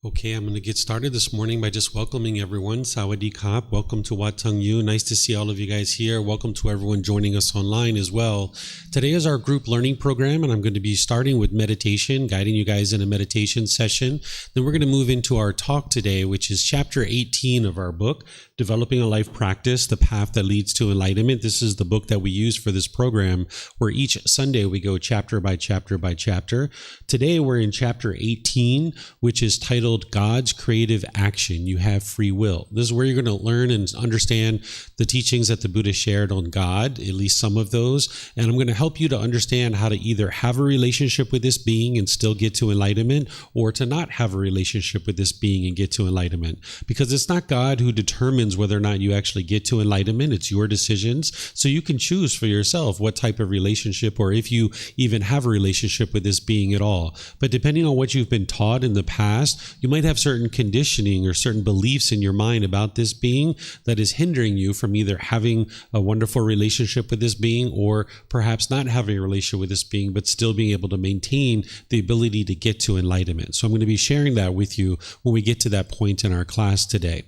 Okay, I'm going to get started this morning by just welcoming everyone. Sawadee Kap. Welcome to Wat Tung. Nice to see all of you guys here. Welcome to everyone joining us online as well. Today is our group learning program, and I'm going to be starting with meditation, guiding you guys in a meditation session. Then we're going to move into our talk today, which is chapter 18 of our book, Developing a Life Practice, The Path That Leads to Enlightenment. This is the book that we use for this program, where each Sunday we go chapter by chapter by chapter. Today we're in chapter 18, which is titled God's Creative Action. You have free will. This is where you're going to learn and understand the teachings that the Buddha shared on God, at least some of those. And I'm going to help you to understand how to either have a relationship with this being and still get to enlightenment, or to not have a relationship with this being and get to enlightenment. Because it's not God who determines whether or not you actually get to enlightenment. It's your decisions. So you can choose for yourself what type of relationship, or if you even have a relationship with this being at all. But depending on what you've been taught in the past, you might have certain conditioning or certain beliefs in your mind about this being that is hindering you from either having a wonderful relationship with this being, or perhaps not having a relationship with this being, but still being able to maintain the ability to get to enlightenment. So I'm going to be sharing that with you when we get to that point in our class today.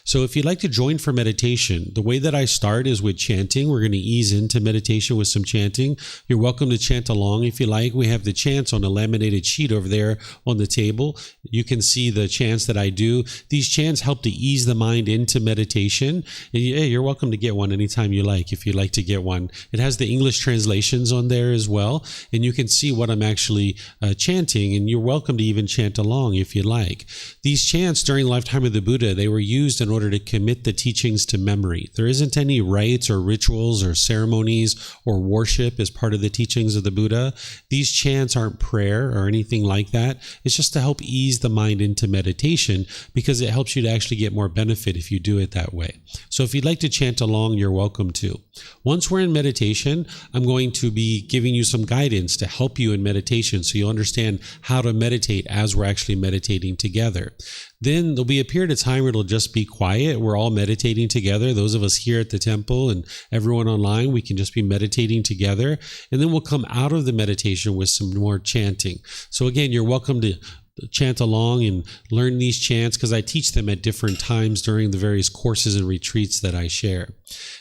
So if you'd like to join for meditation, the way that I start is with chanting. We're going to ease into meditation with some chanting. You're welcome to chant along if you like. We have the chants on a laminated sheet over there on the table. You can see the chants that I do. These chants help to ease the mind into meditation. And you're welcome to get one anytime you like, if you'd like to get one. It has the English translations on there as well, and you can see what I'm actually chanting, and you're welcome to even chant along if you like. These chants during the lifetime of the Buddha, they were used in order to commit the teachings to memory. There isn't any rites or rituals or ceremonies or worship as part of the teachings of the Buddha. These chants aren't prayer or anything like that. It's just to help ease the mind into meditation, because it helps you to actually get more benefit if you do it that way. So if you'd like to chant along, you're welcome to. Once we're in meditation, I'm going to be giving you some guidance to help you in meditation so you'll understand how to meditate as we're actually meditating together. Then there'll be a period of time where it'll just be quiet. We're all meditating together. Those of us here at the temple and everyone online, we can just be meditating together. And then we'll come out of the meditation with some more chanting. So again, you're welcome to chant along and learn these chants, because I teach them at different times during the various courses and retreats that I share.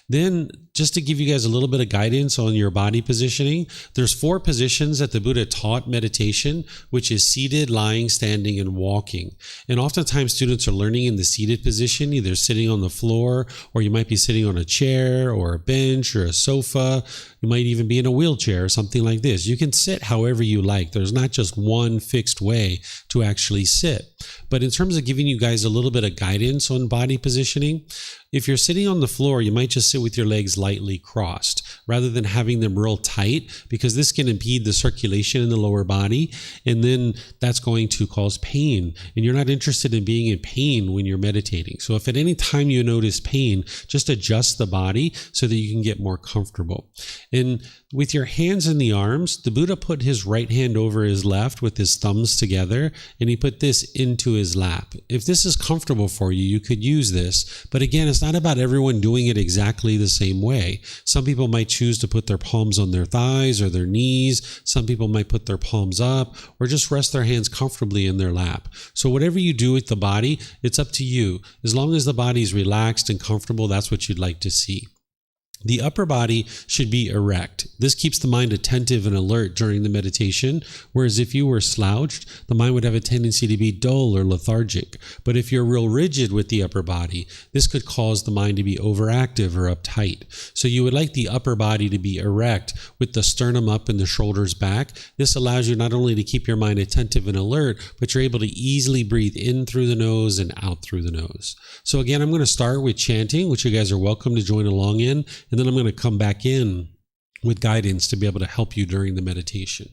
Then, just to give you guys a little bit of guidance on your body positioning, there's 4 positions that the Buddha taught meditation, which is seated, lying, standing, and walking. And oftentimes students are learning in the seated position, either sitting on the floor, or you might be sitting on a chair or a bench or a sofa. You might even be in a wheelchair or something like this. You can sit however you like. There's not just one fixed way to actually sit. But in terms of giving you guys a little bit of guidance on body positioning, if you're sitting on the floor, you might just sit with your legs lightly crossed rather than having them real tight, because this can impede the circulation in the lower body, and then that's going to cause pain. And you're not interested in being in pain when you're meditating. So if at any time you notice pain, just adjust the body so that you can get more comfortable. And with your hands in the arms, the Buddha put his right hand over his left with his thumbs together, and he put this into his lap. If this is comfortable for you, you could use this. But again, it's not about everyone doing it exactly the same way. Some people might choose to put their palms on their thighs or their knees. Some people might put their palms up, or just rest their hands comfortably in their lap. So whatever you do with the body, it's up to you. As long as the body is relaxed and comfortable, that's what you'd like to see. The upper body should be erect. This keeps the mind attentive and alert during the meditation, whereas if you were slouched, the mind would have a tendency to be dull or lethargic. But if you're real rigid with the upper body, this could cause the mind to be overactive or uptight. So you would like the upper body to be erect with the sternum up and the shoulders back. This allows you not only to keep your mind attentive and alert, but you're able to easily breathe in through the nose and out through the nose. So again, I'm going to start with chanting, which you guys are welcome to join along in. And then I'm going to come back in with guidance to be able to help you during the meditation.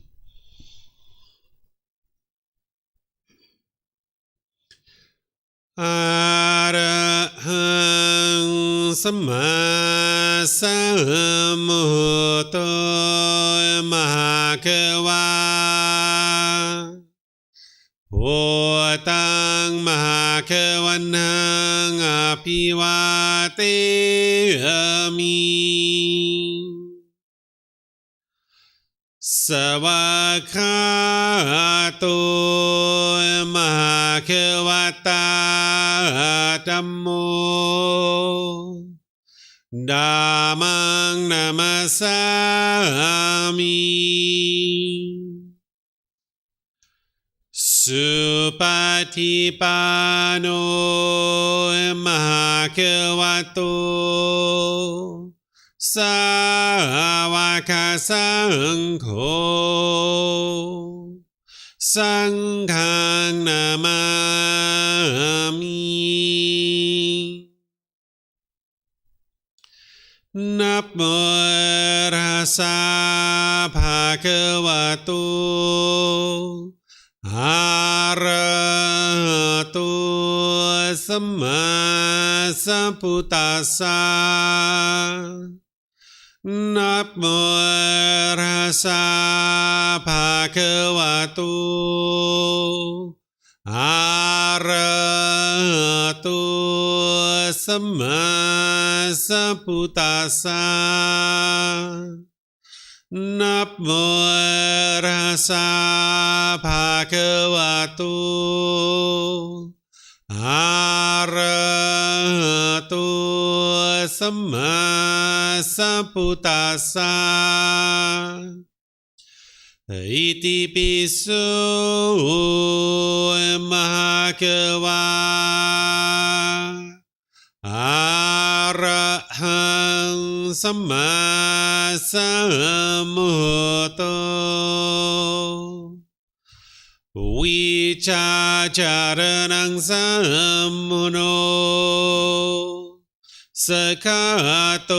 Arahang Samma Sambuddho Mahakava Wat Tung Mahakavanang Apivate Ami Savakato Mahakavata Dhammo Dhammang Namasami Supatipano Mahakavato Sāvaka Saṅkho Saṅghang Namami Namo Tassa Bhagavato Arahato Samma Sambuddhassa Namo Tassa Bhagavato Arahato Samma Sambuddhassa Namo Tassa Bhagavato Arahato Samma Sambuddhassa Iti piso Mahakava Arahang Samma Sambuddho Vicacaranang Sammuno Sakatoro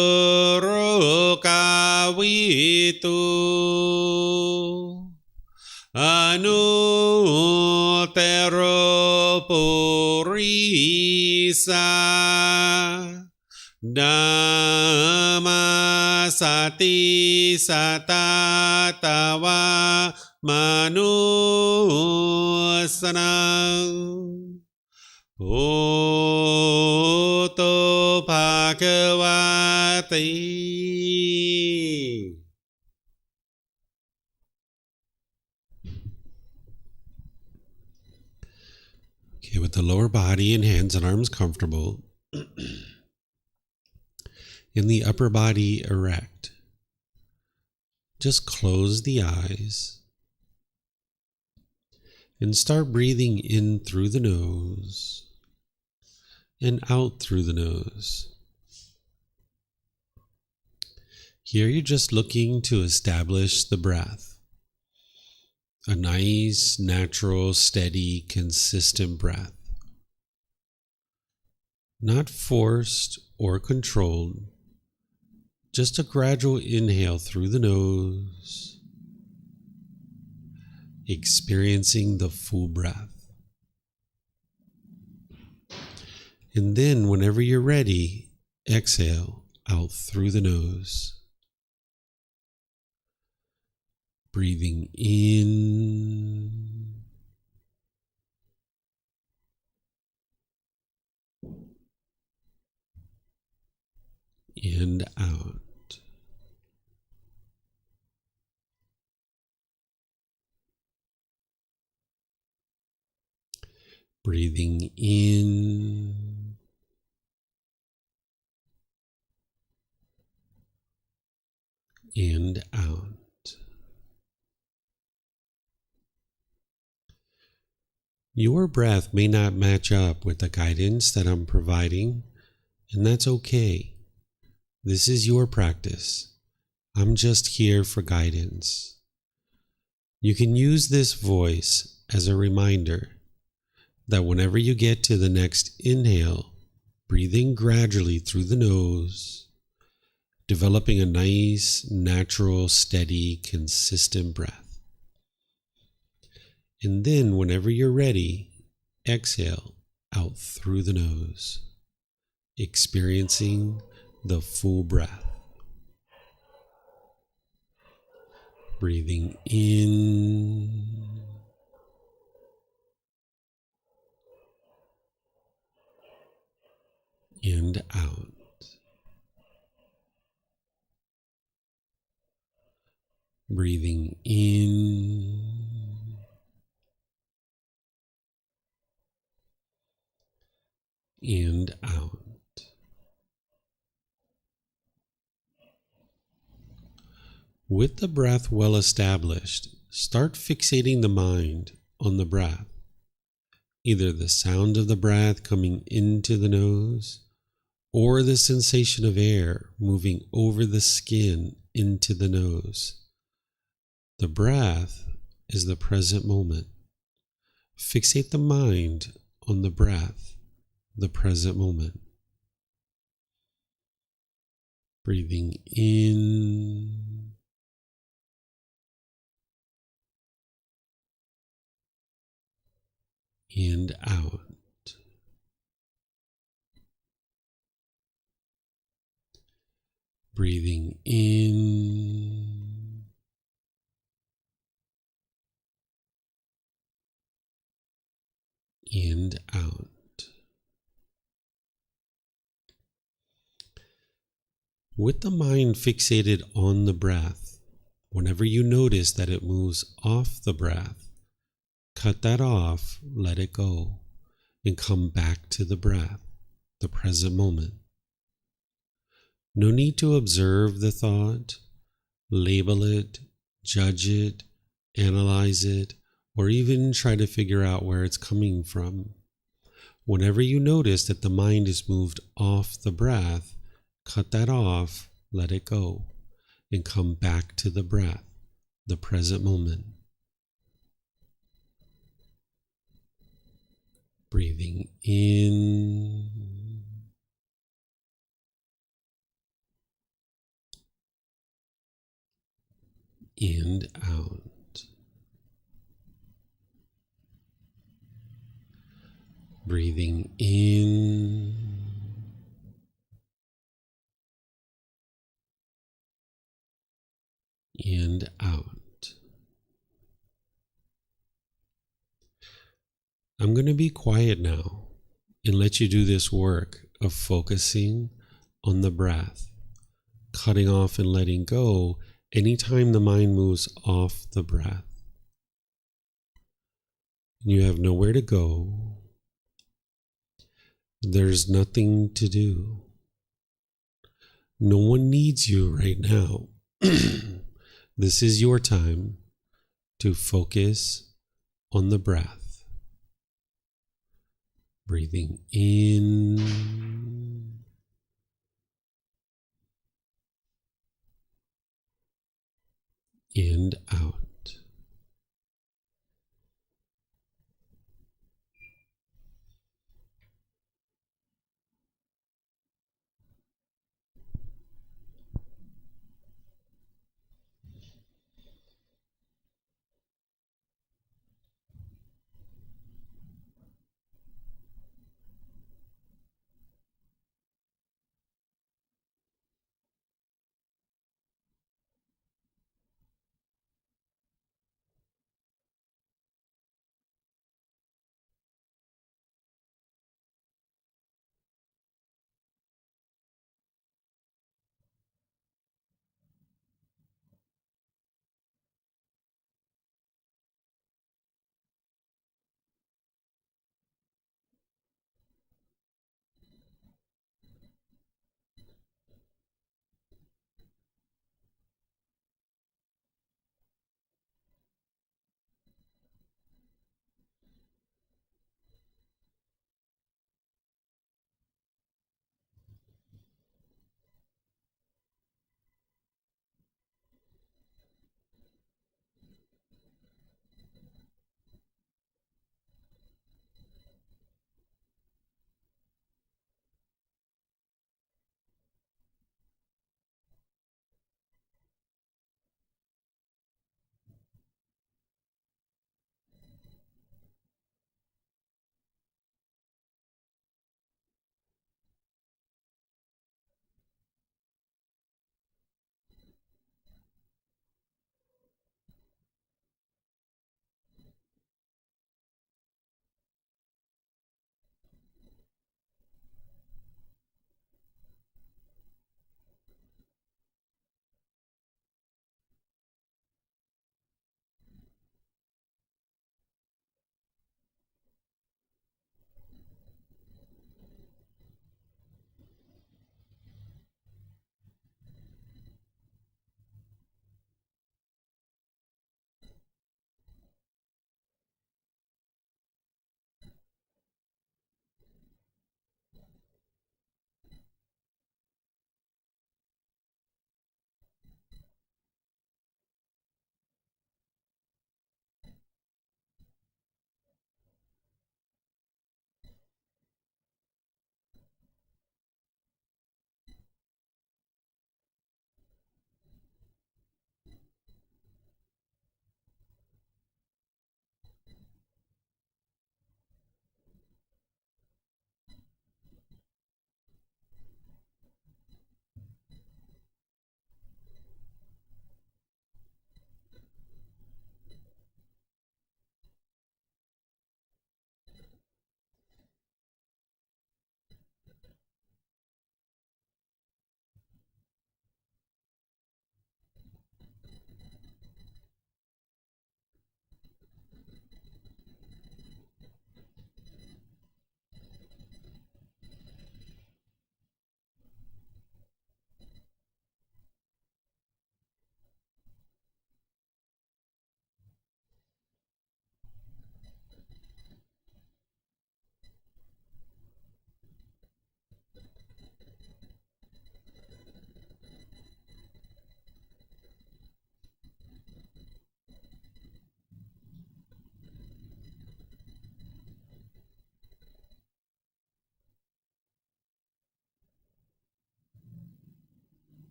Kawitu Anutero Purisa Dhamma Sati Satatawa Manusanang Oto Bhagavati. Okay, with the lower body and hands and arms comfortable, and the upper body erect, just close the eyes and start breathing in through the nose and out through the nose. Here you're just looking to establish the breath, a nice, natural, steady, consistent breath, not forced or controlled, just a gradual inhale through the nose, experiencing the full breath. And then whenever you're ready, exhale out through the nose. Breathing in and out. Breathing in and out. Your breath may not match up with the guidance that I'm providing, and that's okay. This is your practice. I'm just here for guidance. You can use this voice as a reminder that whenever you get to the next inhale, breathing gradually through the nose, developing a nice, natural, steady, consistent breath. And then whenever you're ready, exhale out through the nose, experiencing the full breath. Breathing in and out. Breathing in and out. With the breath well established, start fixating the mind on the breath, either the sound of the breath coming into the nose or the sensation of air moving over the skin into the nose. The breath is the present moment. Fixate the mind on the breath, the present moment. Breathing in and out. Breathing in and out. With the mind fixated on the breath, whenever you notice that it moves off the breath, cut that off, let it go, and come back to the breath, the present moment. No need to observe the thought, label it, judge it, analyze it, or even try to figure out where it's coming from. Whenever you notice that the mind is moved off the breath, cut that off, let it go, and come back to the breath, the present moment. Breathing in and out. Breathing in and out. I'm going to be quiet now and let you do this work of focusing on the breath, cutting off and letting go anytime the mind moves off the breath. You have nowhere to go. There's nothing to do. No one needs you right now. This is your time to focus on the breath. Breathing in and out.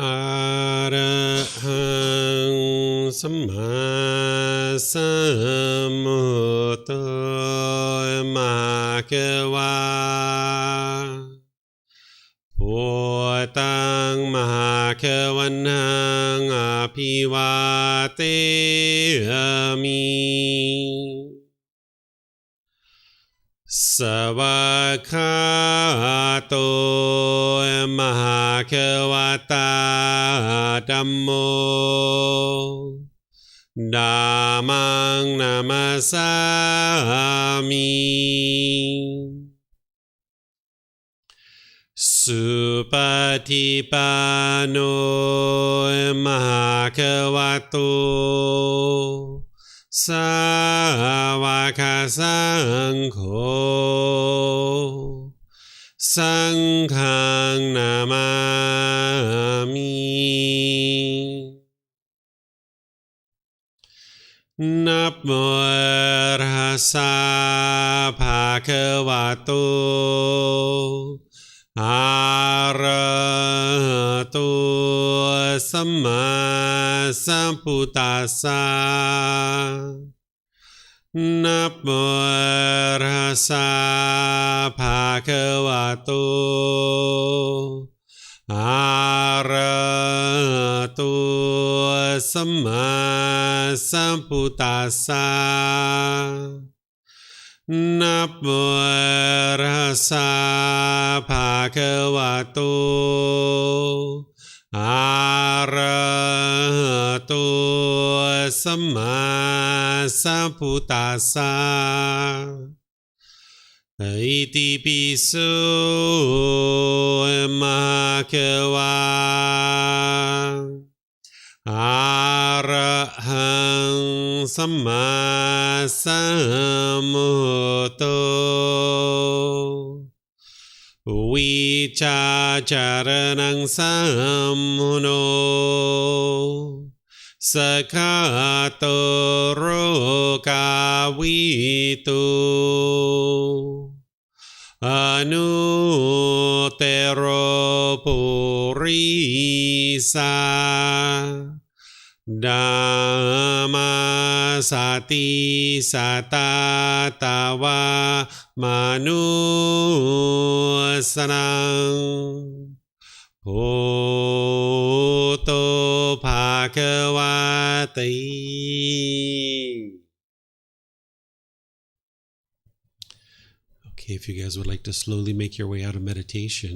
อะระหังสัมมาสัมพุทโธมะเกวาพุทธังมหาเขวันหังอภิวาเทมิสวากขาโตมหาเขวตาธัมโมธัมมังนามัสสามิสุปฏิปันโนมหาเขวโตสาวกสังโฆสังฆังนามามินะโมตัสสะภะคะวะโตอะระหะโตสัมมาสัมพุทธัสสะนะโมตัสสะภะคะวะโตอะระหะโตสัมมาสัมพุทธัสสะนะโมตัสสะภะคะวะโตอะระหะโตสัมมาสัมพุทธัสสะอิติปิโสมะเขวาอะระหังสัมมาสัมพุทโธวิชาจารณังสัมมุโนสกขาโตโรกาวิตุอนุเตโรปุริสาธัมมาสติสัตตาตาวามนุสนังพุทโธภควติ Okay, if you guys would like to slowly make your way out of meditation.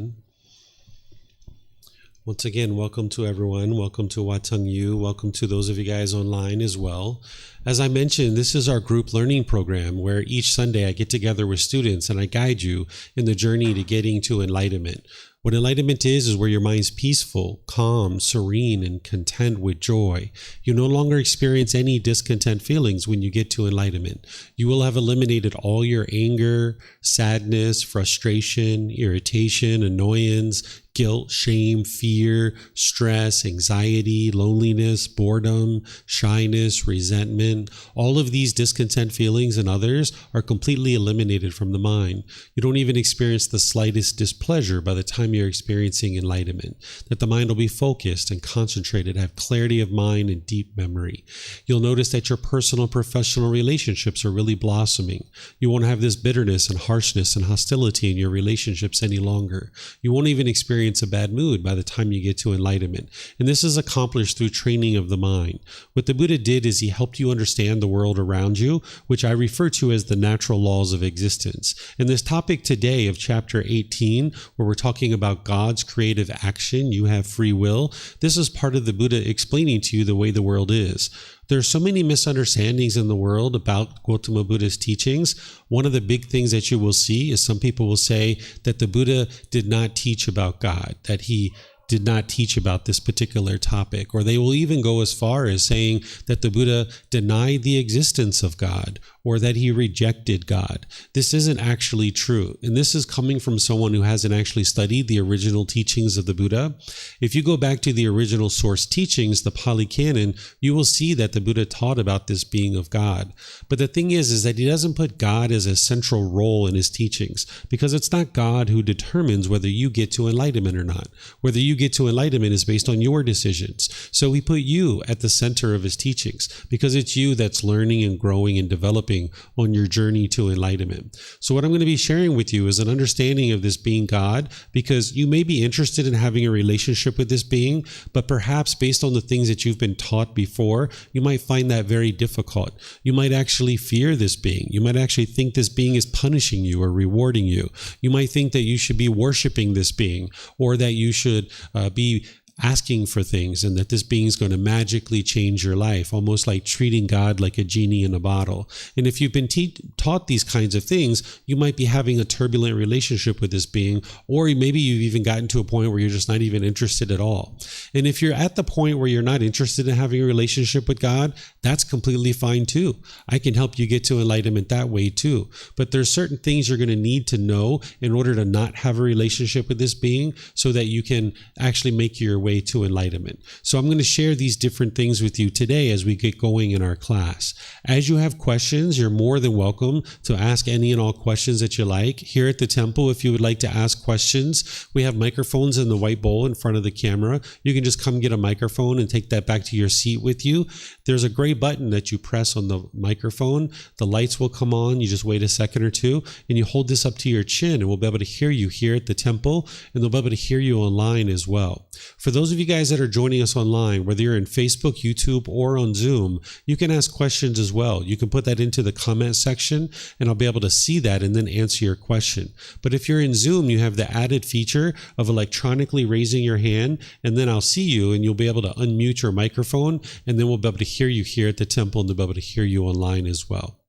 Once again, welcome to everyone. Welcome to Wat Tung. Welcome to those of you guys online as well. As I mentioned, this is our group learning program where each Sunday I get together with students and I guide you in the journey to getting to enlightenment. What enlightenment is where your mind's peaceful, calm, serene, and content with joy. You no longer experience any discontent feelings when you get to enlightenment. You will have eliminated all your anger, sadness, frustration, irritation, annoyance, guilt, shame, fear, stress, anxiety, loneliness, boredom, shyness, resentment. All of these discontent feelings and others are completely eliminated from the mind. You don't even experience the slightest displeasure by the time you're experiencing enlightenment. That the mind will be focused and concentrated, have clarity of mind and deep memory. You'll notice that your personal and professional relationships are really blossoming. You won't have this bitterness and harshness and hostility in your relationships any longer. You won't even experience a bad mood by the time you get to enlightenment. And this is accomplished through training of the mind. What the Buddha did is he helped you understand the world around you, which I refer to as the natural laws of existence. In this topic today of chapter 18, where we're talking about God's creative action, you have free will, this is part of the Buddha explaining to you the way the world is. There are so many misunderstandings in the world about Gotama Buddha's teachings. One of the big things that you will see is some people will say that the Buddha did not teach about God, that he did not teach about this particular topic, or they will even go as far as saying that the Buddha denied the existence of God or that he rejected God. This isn't actually true, and this is coming from someone who hasn't actually studied the original teachings of the Buddha. If you go back to the original source teachings, the Pali Canon, you will see that the Buddha taught about this being of God. But the thing is that he doesn't put God as a central role in his teachings, because it's not God who determines whether you get to enlightenment or not, whether you you get to enlightenment is based on your decisions. So he put you at the center of his teachings because it's you that's learning and growing and developing on your journey to enlightenment. So what I'm going to be sharing with you is an understanding of this being God, because you may be interested in having a relationship with this being, but perhaps based on the things that you've been taught before, you might find that very difficult. You might actually fear this being. You might actually think this being is punishing you or rewarding you. You might think that you should be worshiping this being, or that you should be asking for things, and that this being is going to magically change your life, almost like treating God like a genie in a bottle. And if you've been taught these kinds of things, you might be having a turbulent relationship with this being, or maybe you've even gotten to a point where you're just not even interested at all. And if you're at the point where you're not interested in having a relationship with God, that's completely fine too. I can help you get to enlightenment that way too. But there's certain things you're going to need to know in order to not have a relationship with this being, so that you can actually make your way to enlightenment. So I'm going to share these different things with you today as we get going in our class. As you have questions, you're more than welcome to ask any and all questions that you like. Here at the temple, if you would like to ask questions, we have microphones in the white bowl in front of the camera. You can just come get a microphone and take that back to your seat with you. There's a gray button that you press on the microphone. The lights will come on. You just wait a second or two, and you hold this up to your chin, and we'll be able to hear you here at the temple, and they'll be able to hear you online as well. For those of you guys that are joining us online, whether you're in Facebook, YouTube, or on Zoom, you can ask questions as well. You can put that into the comment section, and I'll be able to see that and then answer your question. But if you're in Zoom, you have the added feature of electronically raising your hand, and then I'll see you, and you'll be able to unmute your microphone, and then we'll be able to hear you here at the temple, and they'll be able to hear you online as well.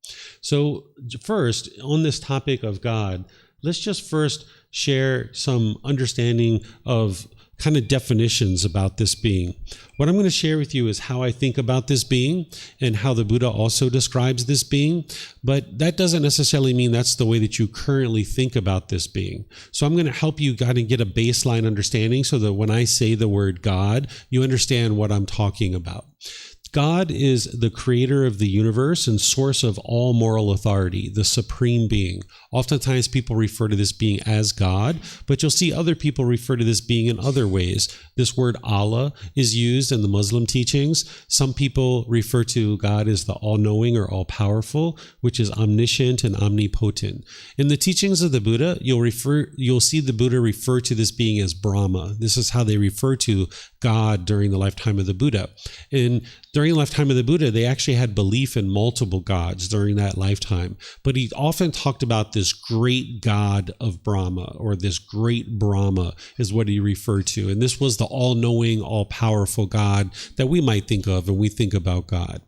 So first, on this topic of God, let's just first share some understanding of kind of definitions about this being. What I'm going to share with you is how I think about this being and how the Buddha also describes this being, but that doesn't necessarily mean that's the way that you currently think about this being. So I'm going to help you kind of get a baseline understanding so that when I say the word God, you understand what I'm talking about. God is the creator of the universe and source of all moral authority, the supreme being. Oftentimes people refer to this being as God, but you'll see other people refer to this being in other ways. This word Allah is used in the Muslim teachings. Some people refer to God as the all-knowing or all-powerful, which is omniscient and omnipotent. In the teachings of the Buddha, you'll see the Buddha refer to this being as Brahma. This is how they refer to God during the lifetime of the Buddha. And during the lifetime of the Buddha, they actually had belief in multiple gods during that lifetime. But he often talked about this great God of Brahma, or this great Brahma is what he referred to. And this was the all-knowing, all-powerful God that we might think of when we think about God.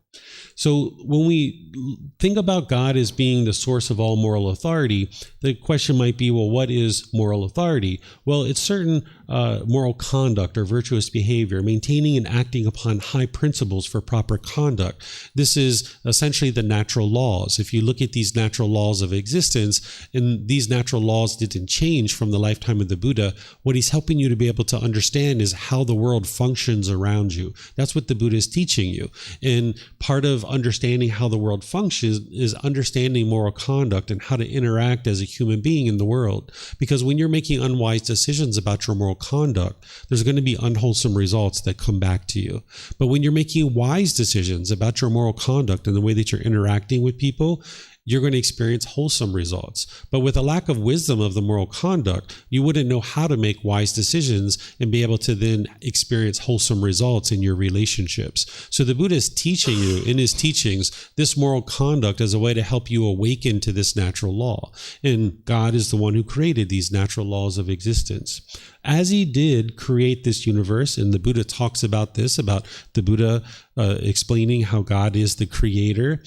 So when we think about God as being the source of all moral authority, the question might be, well, what is moral authority? Well, it's certain moral conduct or virtuous behavior, maintaining and acting upon high principles for proper conduct. This is essentially the natural laws. If you look at these natural laws of existence, and these natural laws didn't change from the lifetime of the Buddha, what he's helping you to be able to understand is how the world functions around you. That's what the Buddha is teaching you. And part of understanding how the world functions is understanding moral conduct and how to interact as a human being in the world. Because when you're making unwise decisions about your moral conduct, there's going to be unwholesome results that come back to you. But when you're making wise decisions about your moral conduct and the way that you're interacting with people, you're going to experience wholesome results. But with a lack of wisdom of the moral conduct, you wouldn't know how to make wise decisions and be able to then experience wholesome results in your relationships. So the Buddha is teaching you in his teachings this moral conduct as a way to help you awaken to this natural law. And God is the one who created these natural laws of existence. As he did create this universe, and the Buddha talks about this, about the Buddha explaining how God is the creator,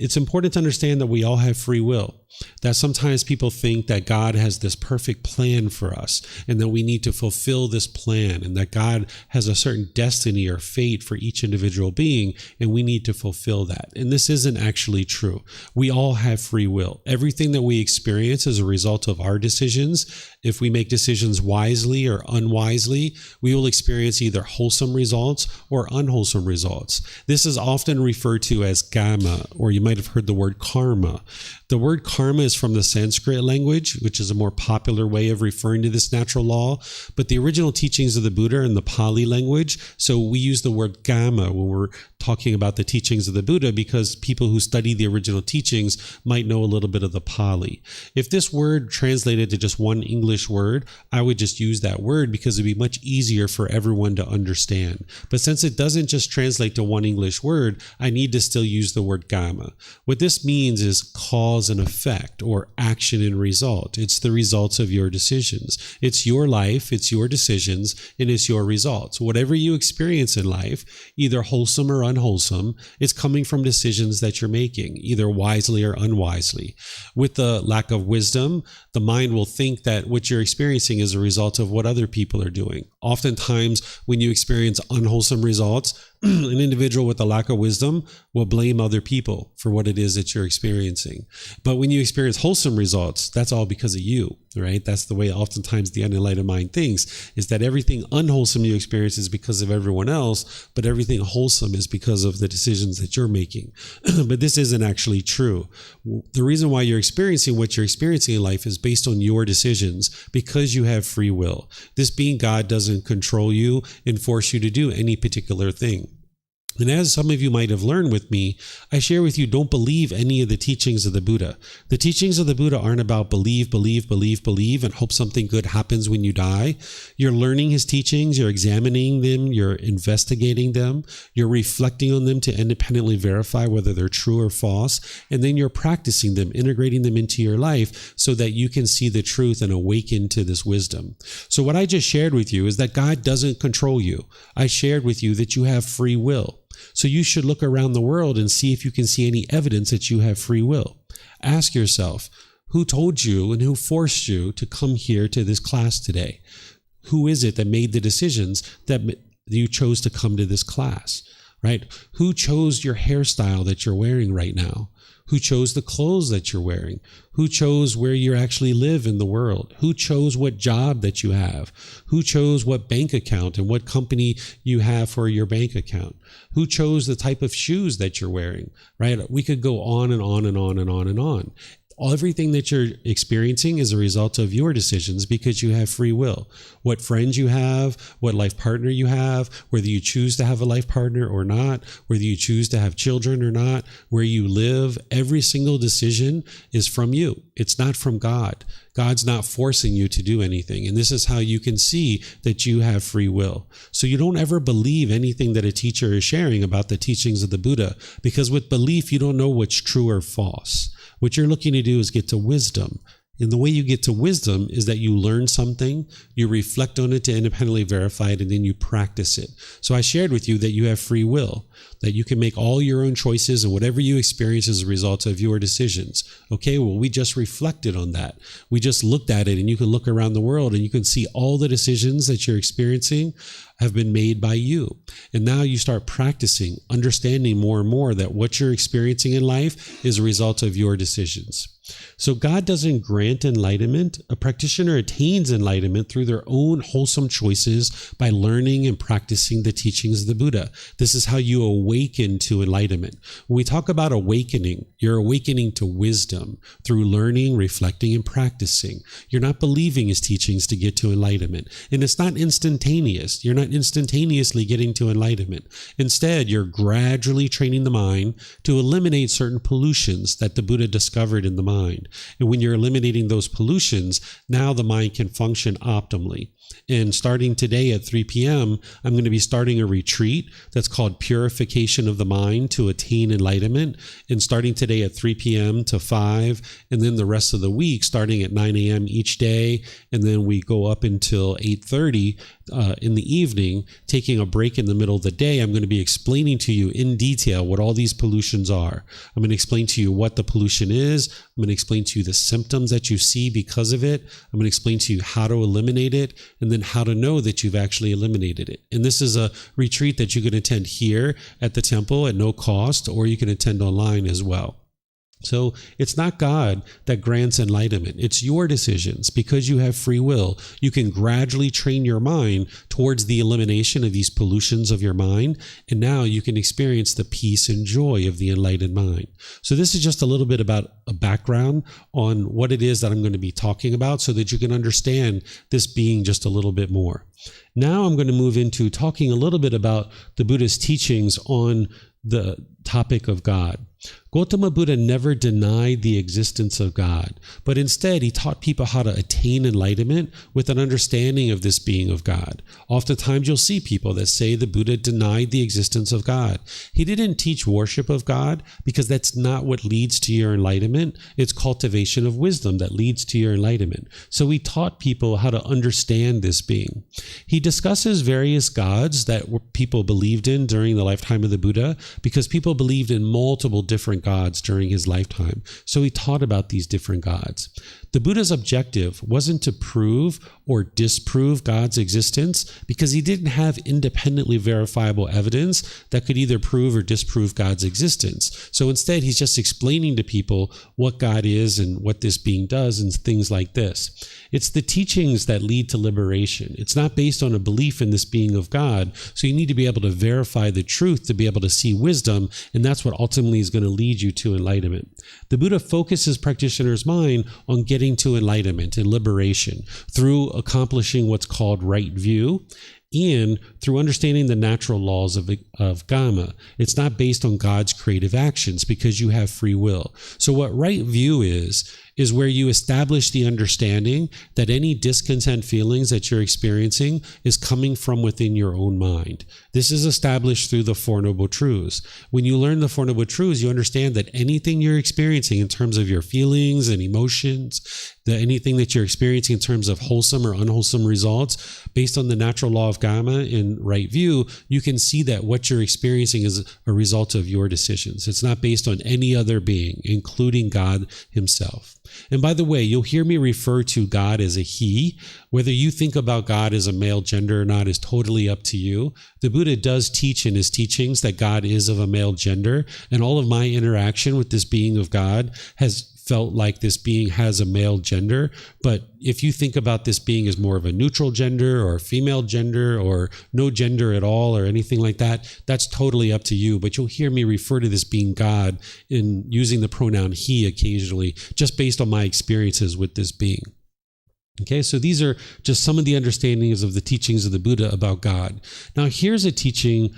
it's important to understand that we all have free will. That sometimes people think that God has this perfect plan for us and that we need to fulfill this plan, and that God has a certain destiny or fate for each individual being and we need to fulfill that. And this isn't actually true. We all have free will. Everything that we experience is a result of our decisions. If we make decisions wisely or unwisely, we will experience either wholesome results or unwholesome results. This is often referred to as karma, or you might have heard the word karma. The word karma is from the Sanskrit language, which is a more popular way of referring to this natural law. But the original teachings of the Buddha are in the Pali language. So we use the word gamma when we're talking about the teachings of the Buddha, because people who study the original teachings might know a little bit of the Pali. If this word translated to just one English word, I would just use that word because it'd be much easier for everyone to understand. But since it doesn't just translate to one English word, I need to still use the word gamma. What this means is cause and effect, or action and result. It's the results of your decisions. It's your life, it's your decisions, and it's your results. Whatever you experience in life, either wholesome or unwholesome, it's coming from decisions that you're making, either wisely or unwisely. With the lack of wisdom, the mind will think that what you're experiencing is a result of what other people are doing. Oftentimes, when you experience unwholesome results, an individual with a lack of wisdom will blame other people for what it is that you're experiencing. But when you experience wholesome results, that's all because of you, right? That's the way oftentimes the unenlightened mind thinks, is that everything unwholesome you experience is because of everyone else, but everything wholesome is because of the decisions that you're making. But this isn't actually true. The reason why you're experiencing what you're experiencing in life is based on your decisions, because you have free will. This being God doesn't control you and force you to do any particular thing. And as some of you might have learned with me, I share with you, don't believe any of the teachings of the Buddha. The teachings of the Buddha aren't about believe, and hope something good happens when you die. You're learning his teachings, you're examining them, you're investigating them, you're reflecting on them to independently verify whether they're true or false, and then you're practicing them, integrating them into your life so that you can see the truth and awaken to this wisdom. So what I just shared with you is that God doesn't control you. I shared with you that you have free will. So you should look around the world and see if you can see any evidence that you have free will. Ask yourself, who told you and who forced you to come here to this class today? Who is it that made the decisions that you chose to come to this class, right? Who chose your hairstyle that you're wearing right now? Who chose the clothes that you're wearing? Who chose where you actually live in the world? Who chose what job that you have? Who chose what bank account and what company you have for your bank account? Who chose the type of shoes that you're wearing, right? We could go on and on and on and on and on. Everything that you're experiencing is a result of your decisions because you have free will. What friends you have, what life partner you have, whether you choose to have a life partner or not, whether you choose to have children or not, where you live, every single decision is from you. It's not from God. God's not forcing you to do anything. And this is how you can see that you have free will. So you don't ever believe anything that a teacher is sharing about the teachings of the Buddha, because with belief, you don't know what's true or false. What you're looking to do is get to wisdom. And the way you get to wisdom is that you learn something, you reflect on it to independently verify it, and then you practice it. So I shared with you that you have free will, that you can make all your own choices, and whatever you experience is a result of your decisions. Okay, well, we just reflected on that. We just looked at it, and you can look around the world and you can see all the decisions that you're experiencing have been made by you. And now you start practicing, understanding more and more that what you're experiencing in life is a result of your decisions. So God doesn't grant enlightenment. A practitioner attains enlightenment through their own wholesome choices by learning and practicing the teachings of the Buddha. This is how you awaken to enlightenment. When we talk about awakening, you're awakening to wisdom through learning, reflecting, and practicing. You're not believing his teachings to get to enlightenment. And it's not instantaneous. You're not instantaneously getting to enlightenment. Instead, you're gradually training the mind to eliminate certain pollutions that the Buddha discovered in the mind. And when you're eliminating those pollutions, now the mind can function optimally. And starting today at 3 p.m., I'm going to be starting a retreat that's called Purification of the Mind to Attain Enlightenment. And starting today at 3 p.m. to 5, and then the rest of the week starting at 9 a.m. each day. And then we go up until 8:30 in the evening, taking a break in the middle of the day. I'm going to be explaining to you in detail what all these pollutions are. I'm going to explain to you what the pollution is. I'm going to explain to you the symptoms that you see because of it. I'm going to explain to you how to eliminate it, and then how to know that you've actually eliminated it. And this is a retreat that you can attend here at the temple at no cost, or you can attend online as well. So it's not God that grants enlightenment. It's your decisions. Because you have free will, you can gradually train your mind towards the elimination of these pollutions of your mind. And now you can experience the peace and joy of the enlightened mind. So this is just a little bit about a background on what it is that I'm going to be talking about so that you can understand this being just a little bit more. Now I'm going to move into talking a little bit about the Buddha's teachings on the topic of God. Gotama Buddha never denied the existence of God, but instead he taught people how to attain enlightenment with an understanding of this being of God. Oftentimes you'll see people that say the Buddha denied the existence of God. He didn't teach worship of God because that's not what leads to your enlightenment. It's cultivation of wisdom that leads to your enlightenment. So he taught people how to understand this being. He discusses various gods that people believed in during the lifetime of the Buddha because people believed in multiple different gods during his lifetime. So he taught about these different gods. The Buddha's objective wasn't to prove or disprove God's existence because he didn't have independently verifiable evidence that could either prove or disprove God's existence. So instead, he's just explaining to people what God is and what this being does and things like this. It's the teachings that lead to liberation. It's not based on a belief in this being of God. So you need to be able to verify the truth to be able to see wisdom, and that's what ultimately is going to lead you to enlightenment. The Buddha focuses practitioners' mind on getting to enlightenment and liberation through accomplishing what's called right view and through understanding the natural laws of Gama. It's not based on God's creative actions because you have free will. So what right view is where you establish the understanding that any discontent feelings that you're experiencing is coming from within your own mind. This is established through the Four Noble Truths. When you learn the Four Noble Truths, you understand that anything you're experiencing in terms of your feelings and emotions, anything that you're experiencing in terms of wholesome or unwholesome results, based on the natural law of Gama in right view, you can see that what you're experiencing is a result of your decisions. It's not based on any other being, including God himself. And by the way, you'll hear me refer to God as a he. Whether you think about God as a male gender or not is totally up to you. The Buddha does teach in his teachings that God is of a male gender, and all of my interaction with this being of God has felt like this being has a male gender. But if you think about this being as more of a neutral gender or female gender or no gender at all or anything like that, that's totally up to you. But you'll hear me refer to this being God in using the pronoun he occasionally, just based on my experiences with this being. Okay, so these are just some of the understandings of the teachings of the Buddha about God. Now, here's a teaching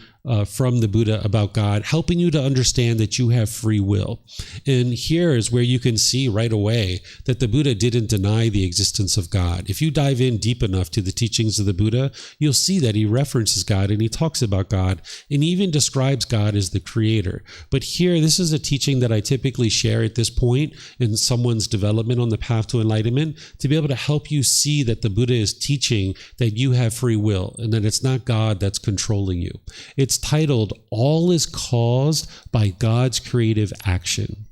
from the Buddha about God, helping you to understand that you have free will. And here is where you can see right away that the Buddha didn't deny the existence of God. If you dive in deep enough to the teachings of the Buddha, you'll see that he references God and he talks about God and even describes God as the creator. But here, this is a teaching that I typically share at this point in someone's development on the path to enlightenment, to be able to help you see that the Buddha is teaching that you have free will and that it's not God that's controlling you. It's titled, All is Caused by God's Creative Action.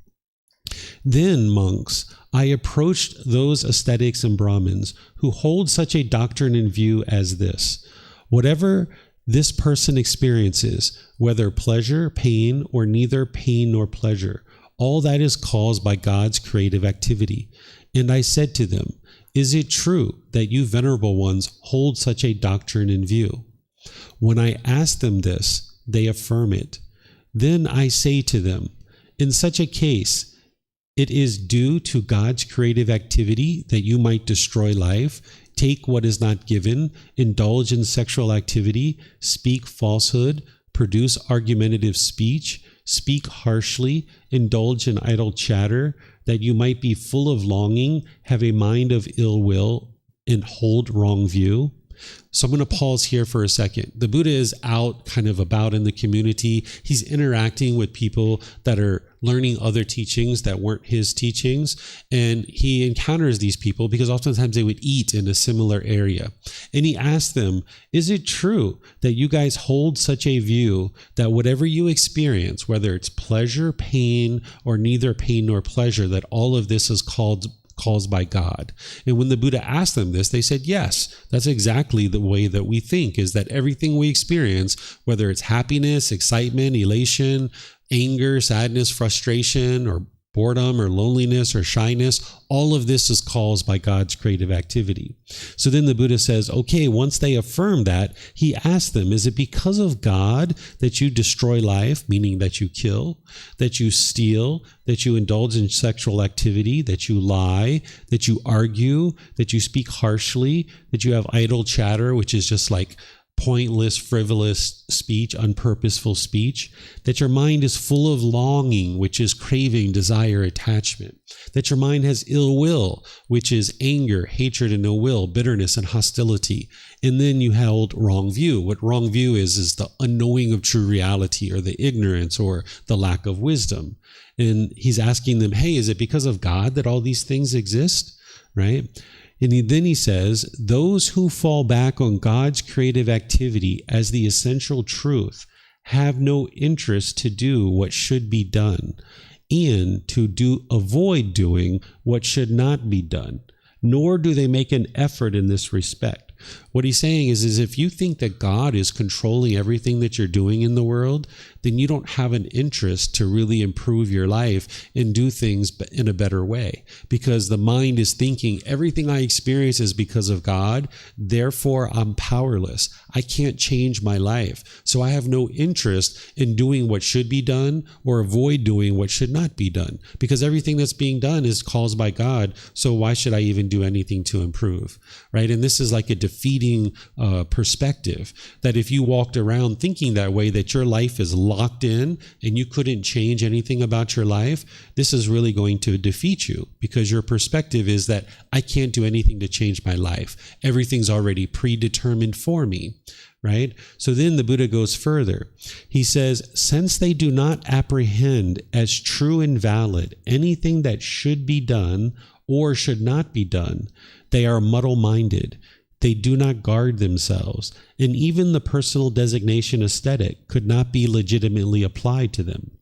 Then, monks, I approached those ascetics and Brahmins who hold such a doctrine in view as this: whatever this person experiences, whether pleasure, pain, or neither pain nor pleasure, all that is caused by God's creative activity. And I said to them, is it true that you venerable ones hold such a doctrine in view? When I ask them this, they affirm it. Then I say to them, in such a case, it is due to God's creative activity that you might destroy life, take what is not given, indulge in sexual activity, speak falsehood, produce argumentative speech, speak harshly, indulge in idle chatter, that you might be full of longing, have a mind of ill will, and hold wrong view. So I'm going to pause here for a second. The Buddha is out kind of about in the community. He's interacting with people that are learning other teachings that weren't his teachings. And he encounters these people because oftentimes they would eat in a similar area. And he asks them, is it true that you guys hold such a view that whatever you experience, whether it's pleasure, pain, or neither pain nor pleasure, that all of this is caused by God? And when the Buddha asked them this, they said, yes, that's exactly the way that we think, is that everything we experience, whether it's happiness, excitement, elation, anger, sadness, frustration, or boredom or loneliness or shyness, all of this is caused by God's creative activity. So then the Buddha says, okay, once they affirm that, he asks them, is it because of God that you destroy life, meaning that you kill, that you steal, that you indulge in sexual activity, that you lie, that you argue, that you speak harshly, that you have idle chatter, which is just like pointless, frivolous speech, unpurposeful speech, that your mind is full of longing, which is craving, desire, attachment, that your mind has ill will, which is anger, hatred, and ill will, bitterness, and hostility. And then you held wrong view. What wrong view is the unknowing of true reality, or the ignorance, or the lack of wisdom. And he's asking them, hey, is it because of God that all these things exist? Right? And then he says, those who fall back on God's creative activity as the essential truth have no interest to do what should be done, and to avoid doing what should not be done, nor do they make an effort in this respect. What he's saying is if you think that God is controlling everything that you're doing in the world, then you don't have an interest to really improve your life and do things in a better way, because the mind is thinking everything I experience is because of God. Therefore, I'm powerless. I can't change my life. So I have no interest in doing what should be done or avoid doing what should not be done, because everything that's being done is caused by God. So why should I even do anything to improve? Right? And this is like a defeating perspective, that if you walked around thinking that way, that your life is locked in and you couldn't change anything about your life, this is really going to defeat you, because your perspective is that I can't do anything to change my life. Everything's already predetermined for me. Right? So then the Buddha goes further. He says, since they do not apprehend as true and valid anything that should be done or should not be done, they are muddle-minded. They do not guard themselves, and even the personal designation aesthetic could not be legitimately applied to them.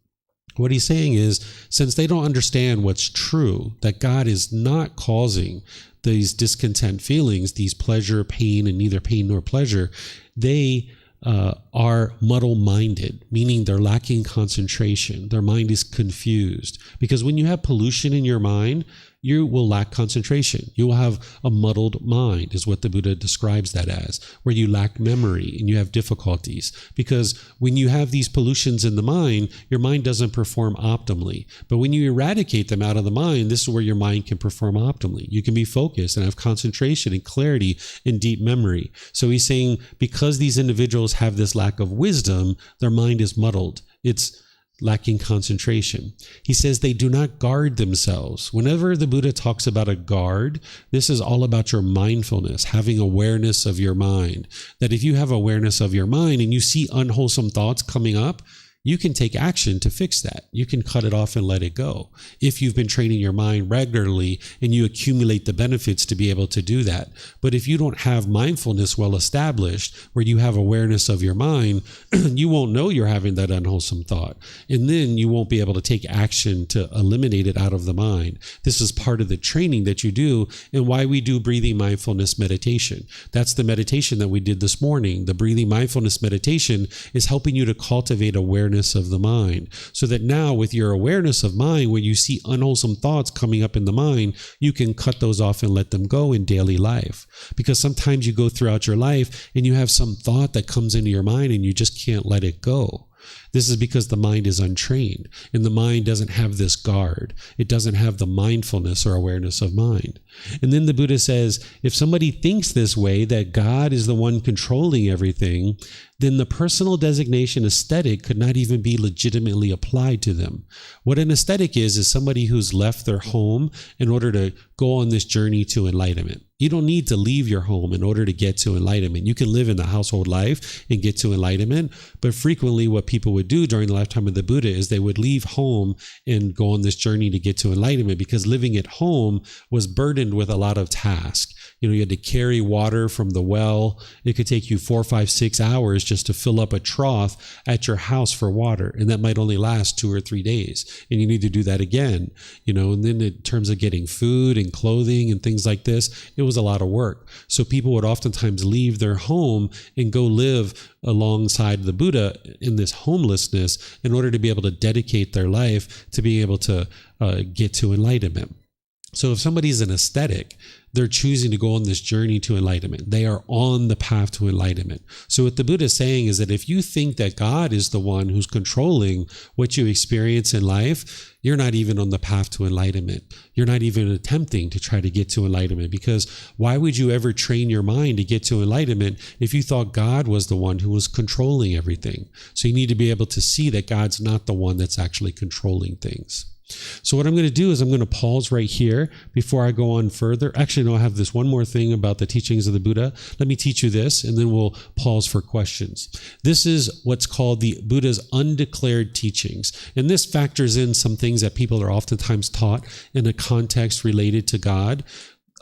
What he's saying is, since they don't understand what's true, that God is not causing these discontent feelings, these pleasure, pain, and neither pain nor pleasure, they are muddle-minded, meaning they're lacking concentration. Their mind is confused. Because when you have pollution in your mind, you will lack concentration. You will have a muddled mind, is what the Buddha describes that as, where you lack memory and you have difficulties. Because when you have these pollutions in the mind, your mind doesn't perform optimally. But when you eradicate them out of the mind, this is where your mind can perform optimally. You can be focused and have concentration and clarity and deep memory. So he's saying, because these individuals have this lack of wisdom, their mind is muddled. It's lacking concentration. He says they do not guard themselves. Whenever the Buddha talks about a guard, this is all about your mindfulness, having awareness of your mind. That if you have awareness of your mind and you see unwholesome thoughts coming up, you can take action to fix that. You can cut it off and let it go. If you've been training your mind regularly and you accumulate the benefits to be able to do that. But if you don't have mindfulness well established, where you have awareness of your mind, you won't know you're having that unwholesome thought. And then you won't be able to take action to eliminate it out of the mind. This is part of the training that you do and why we do breathing mindfulness meditation. That's the meditation that we did this morning. The breathing mindfulness meditation is helping you to cultivate awareness of the mind, so that now with your awareness of mind, when you see unwholesome thoughts coming up in the mind, you can cut those off and let them go in daily life. Because sometimes you go throughout your life and you have some thought that comes into your mind and you just can't let it go. This is because the mind is untrained and the mind doesn't have this guard. It doesn't have the mindfulness or awareness of mind. And then the Buddha says, if somebody thinks this way, that God is the one controlling everything, then the personal designation aesthetic could not even be legitimately applied to them. What an aesthetic is somebody who's left their home in order to go on this journey to enlightenment. You don't need to leave your home in order to get to enlightenment. You can live in the household life and get to enlightenment, but frequently what people would do during the lifetime of the Buddha is they would leave home and go on this journey to get to enlightenment, because living at home was burdened with a lot of tasks. You had to carry water from the well. It could take you 4, 5, 6 hours just to fill up a trough at your house for water. And that might only last 2 or 3 days. And you need to do that again, and then in terms of getting food and clothing and things like this, it was a lot of work. So people would oftentimes leave their home and go live alongside the Buddha in this home formlessness in order to be able to dedicate their life to being able to get to enlightenment. So if somebody's an ascetic, they're choosing to go on this journey to enlightenment. They are on the path to enlightenment. So what the Buddha is saying is that if you think that God is the one who's controlling what you experience in life, you're not even on the path to enlightenment. You're not even attempting to try to get to enlightenment, because why would you ever train your mind to get to enlightenment if you thought God was the one who was controlling everything? So you need to be able to see that God's not the one that's actually controlling things. So what I'm going to do is I'm going to pause right here before I go on further. Actually, no, I have this one more thing about the teachings of the Buddha. Let me teach you this, and then we'll pause for questions. This is what's called the Buddha's undeclared teachings. And this factors in some things that people are oftentimes taught in a context related to God.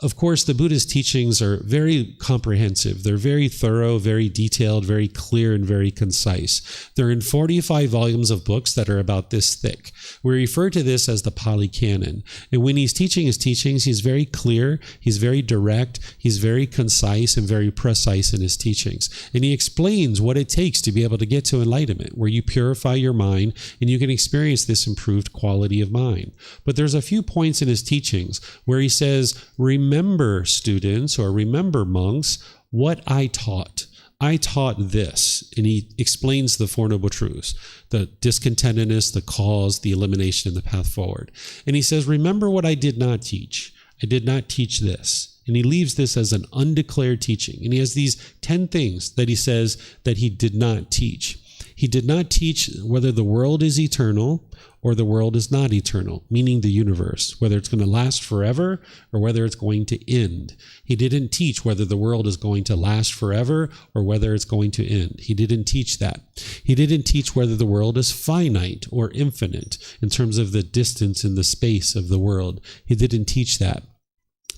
Of course, the Buddha's teachings are very comprehensive. They're very thorough, very detailed, very clear, and very concise. They're in 45 volumes of books that are about this thick. We refer to this as the Pali Canon. And when he's teaching his teachings, he's very clear, he's very direct, he's very concise and very precise in his teachings. And he explains what it takes to be able to get to enlightenment, where you purify your mind and you can experience this improved quality of mind. But there's a few points in his teachings where he says, remember, students, or remember, monks, what I taught. I taught this. And he explains the Four Noble Truths, the discontentedness, the cause, the elimination, and the path forward. And he says, remember what I did not teach. I did not teach this. And he leaves this as an undeclared teaching. And he has these 10 things that he says that he did not teach. He did not teach whether the world is eternal or the world is not eternal, meaning the universe, whether it's going to last forever or whether it's going to end. He didn't teach whether the world is going to last forever or whether it's going to end. He didn't teach that. He didn't teach whether the world is finite or infinite in terms of the distance and the space of the world. He didn't teach that.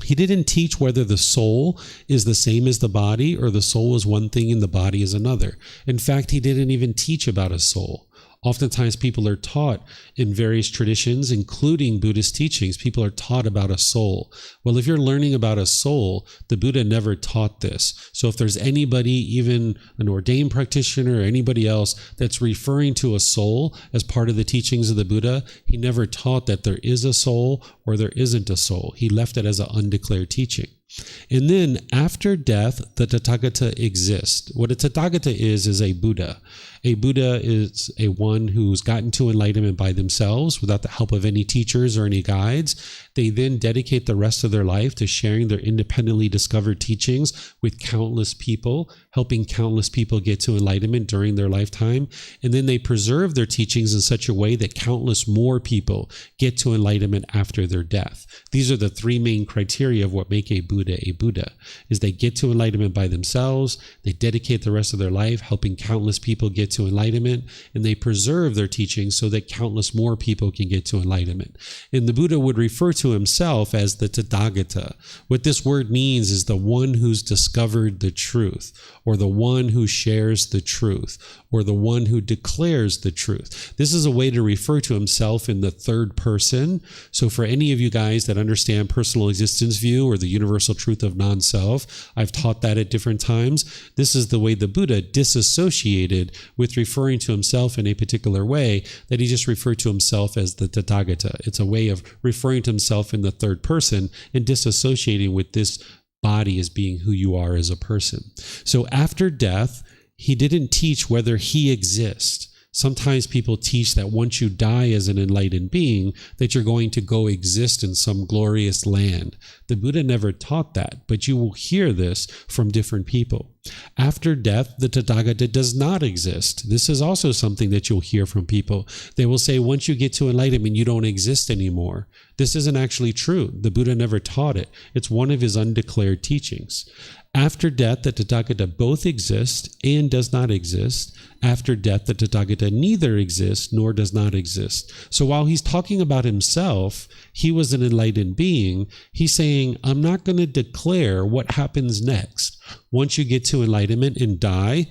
He didn't teach whether the soul is the same as the body or the soul is one thing and the body is another. In fact, he didn't even teach about a soul. Oftentimes people are taught in various traditions, including Buddhist teachings, people are taught about a soul. Well, if you're learning about a soul, the Buddha never taught this. So if there's anybody, even an ordained practitioner or anybody else, that's referring to a soul as part of the teachings of the Buddha, he never taught that there is a soul or there isn't a soul. He left it as an undeclared teaching. And then after death, the Tathagata exists. What a Tathagata is a Buddha. A Buddha is a one who's gotten to enlightenment by themselves without the help of any teachers or any guides. They then dedicate the rest of their life to sharing their independently discovered teachings with countless people, helping countless people get to enlightenment during their lifetime. And then they preserve their teachings in such a way that countless more people get to enlightenment after their death. These are the three main criteria of what make a Buddha, is they get to enlightenment by themselves, they dedicate the rest of their life helping countless people get to enlightenment, and they preserve their teachings so that countless more people can get to enlightenment. And the Buddha would refer to himself as the Tathagata. What this word means is the one who's discovered the truth, or the one who shares the truth, or the one who declares the truth. This is a way to refer to himself in the third person. So for any of you guys that understand personal existence view or the universal truth of non-self, I've taught that at different times. This is the way the Buddha disassociated with referring to himself in a particular way, that he just referred to himself as the Tathagata. It's a way of referring to himself in the third person and disassociating with this body as being who you are as a person. So after death, he didn't teach whether he exists. Sometimes people teach that once you die as an enlightened being, that you're going to go exist in some glorious land. The Buddha never taught that, but you will hear this from different people. After death, the Tathagata does not exist. This is also something that you'll hear from people. They will say, once you get to enlightenment, you don't exist anymore. This isn't actually true. The Buddha never taught it. It's one of his undeclared teachings. After death, the Tathagata both exists and does not exist. After death, the Tathagata neither exists nor does not exist. So while he's talking about himself, he was an enlightened being, he's saying, I'm not going to declare what happens next. Once you get to enlightenment and die,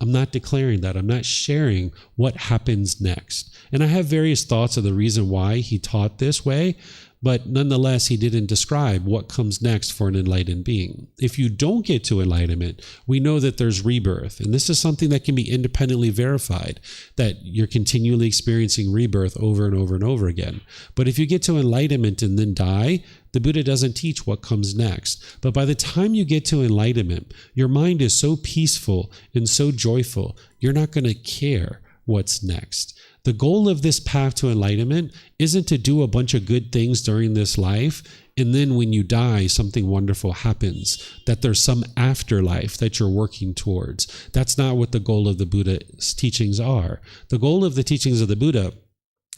I'm not declaring that. I'm not sharing what happens next. And I have various thoughts of the reason why he taught this way, but nonetheless, he didn't describe what comes next for an enlightened being. If you don't get to enlightenment, we know that there's rebirth. And this is something that can be independently verified, that you're continually experiencing rebirth over and over and over again. But if you get to enlightenment and then die, the Buddha doesn't teach what comes next. But by the time you get to enlightenment, your mind is so peaceful and so joyful, you're not going to care what's next. The goal of this path to enlightenment isn't to do a bunch of good things during this life, and then when you die, something wonderful happens, that there's some afterlife that you're working towards. That's not what the goal of the Buddha's teachings are. The goal of the teachings of the Buddha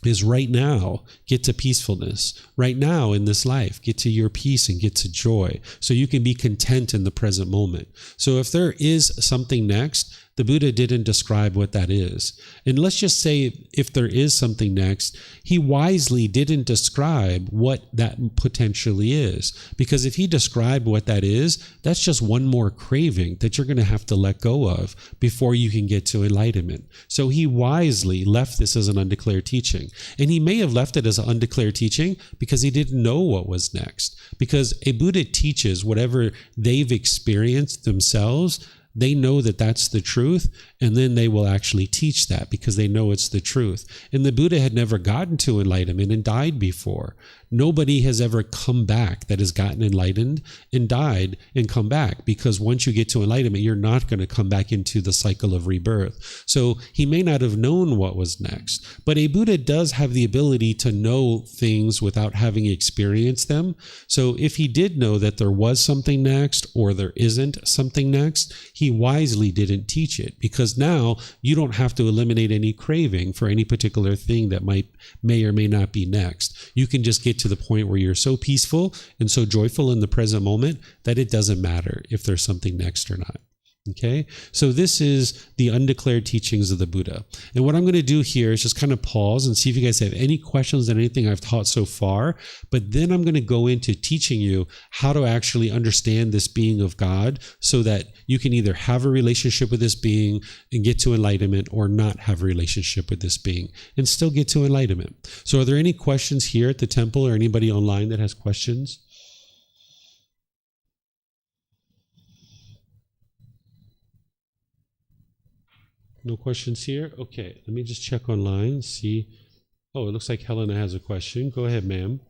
is right now, get to peacefulness. Right now in this life, get to your peace and get to joy, so you can be content in the present moment. So if there is something next, the Buddha didn't describe what that is. And let's just say if there is something next, he wisely didn't describe what that potentially is. Because if he described what that is, that's just one more craving that you're going to have to let go of before you can get to enlightenment. So he wisely left this as an undeclared teaching. And he may have left it as an undeclared teaching because he didn't know what was next. Because a Buddha teaches whatever they've experienced themselves. They know that that's the truth, and then they will actually teach that because they know it's the truth. And the Buddha had never gotten to enlightenment and died before. Nobody has ever come back that has gotten enlightened and died and come back, because once you get to enlightenment, you're not going to come back into the cycle of rebirth. So he may not have known what was next, but a Buddha does have the ability to know things without having experienced them. So if he did know that there was something next or there isn't something next, he wisely didn't teach it, because now you don't have to eliminate any craving for any particular thing that may or may not be next. You can just get to the point where you're so peaceful and so joyful in the present moment that it doesn't matter if there's something next or not. Okay, so this is the undeclared teachings of the Buddha. And what I'm going to do here is just kind of pause and see if you guys have any questions on anything I've taught so far. But then I'm going to go into teaching you how to actually understand this being of God, so that you can either have a relationship with this being and get to enlightenment, or not have a relationship with this being and still get to enlightenment. So are there any questions here at the temple, or anybody online that has questions? No questions here? Okay, let me just check online, see. Oh, it looks like Helena has a question. Go ahead, ma'am.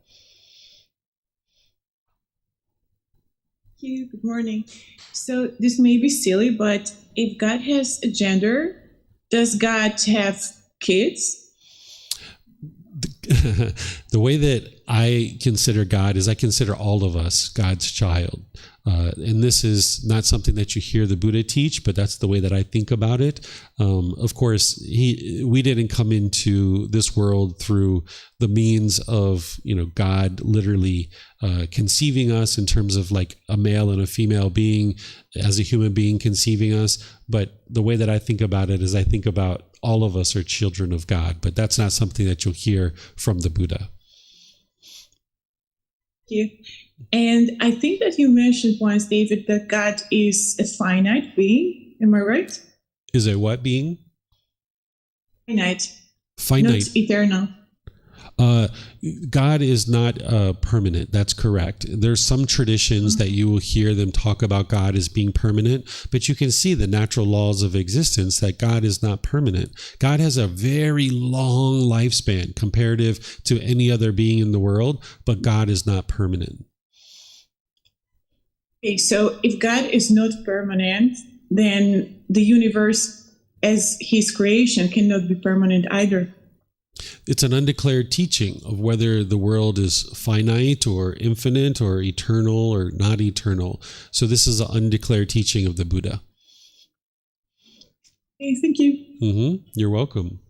Thank you. Good morning. So this may be silly, but if God has a gender, does God have kids? The way that I consider God is I consider all of us God's child. And this is not something that you hear the Buddha teach, but that's the way that I think about it. Of course, we didn't come into this world through the means of, God literally conceiving us in terms of like a male and a female being as a human being conceiving us. But the way that I think about it is I think about all of us are children of God, but that's not something that you'll hear from the Buddha. Thank you. And I think that you mentioned once, David, that God is a finite being. Am I right? Is a what being? Finite. Finite. Not eternal. God is not permanent. That's correct. There's some traditions that you will hear them talk about God as being permanent, but you can see the natural laws of existence that God is not permanent. God has a very long lifespan comparative to any other being in the world, but God is not permanent. Okay, so if God is not permanent, then the universe as his creation cannot be permanent either. It's an undeclared teaching of whether the world is finite or infinite or eternal or not eternal. So this is an undeclared teaching of the Buddha. Okay, thank you. You're welcome.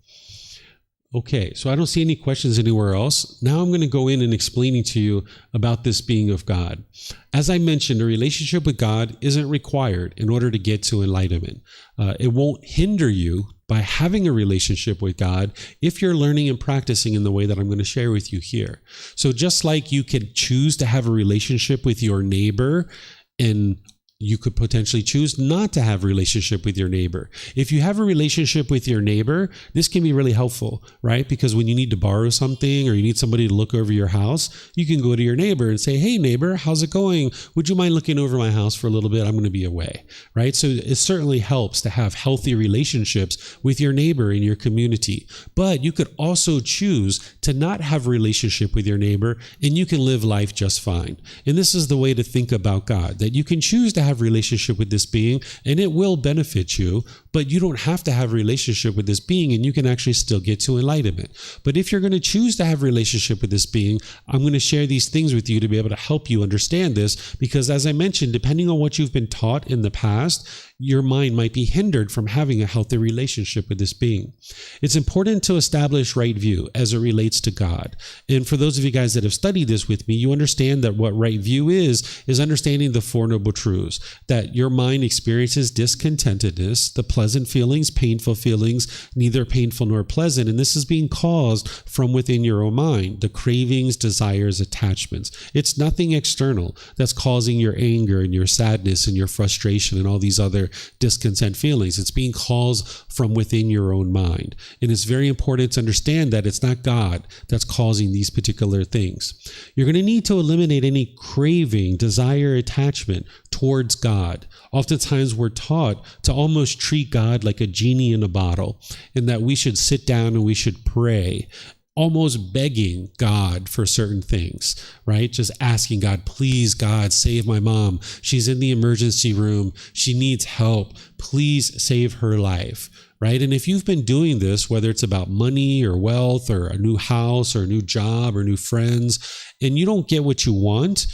Okay, so I don't see any questions anywhere else. Now I'm going to go in and explaining to you about this being of God. As I mentioned, a relationship with God isn't required in order to get to enlightenment. It won't hinder you by having a relationship with God if you're learning and practicing in the way that I'm going to share with you here. So just like you can choose to have a relationship with your neighbor and you could potentially choose not to have a relationship with your neighbor. If you have a relationship with your neighbor, this can be really helpful, right? Because when you need to borrow something or you need somebody to look over your house, you can go to your neighbor and say, hey neighbor, how's it going? Would you mind looking over my house for a little bit? I'm going to be away, right? So it certainly helps to have healthy relationships with your neighbor in your community. But you could also choose to not have a relationship with your neighbor, and you can live life just fine. And this is the way to think about God, that you can choose to have a relationship with this being and it will benefit you, but you don't have to have a relationship with this being and you can actually still get to enlightenment. But if you're going to choose to have a relationship with this being, I'm going to share these things with you to be able to help you understand this, because as I mentioned, depending on what you've been taught in the past, your mind might be hindered from having a healthy relationship with this being. It's important to establish right view as it relates to God. And for those of you guys that have studied this with me, you understand that what right view is understanding the Four Noble Truths, that your mind experiences discontentedness, the pleasant feelings, painful feelings, neither painful nor pleasant. And this is being caused from within your own mind, the cravings, desires, attachments. It's nothing external that's causing your anger and your sadness and your frustration and all these other discontent feelings. It's being caused from within your own mind. And it's very important to understand that it's not God that's causing these particular things. You're going to need to eliminate any craving, desire, attachment towards God. Oftentimes we're taught to almost treat God like a genie in a bottle, and that we should sit down and we should pray, almost begging God for certain things, right? Just asking God, please, God, save my mom. She's in the emergency room. She needs help. Please save her life, right? And if you've been doing this, whether it's about money or wealth or a new house or a new job or new friends, and you don't get what you want,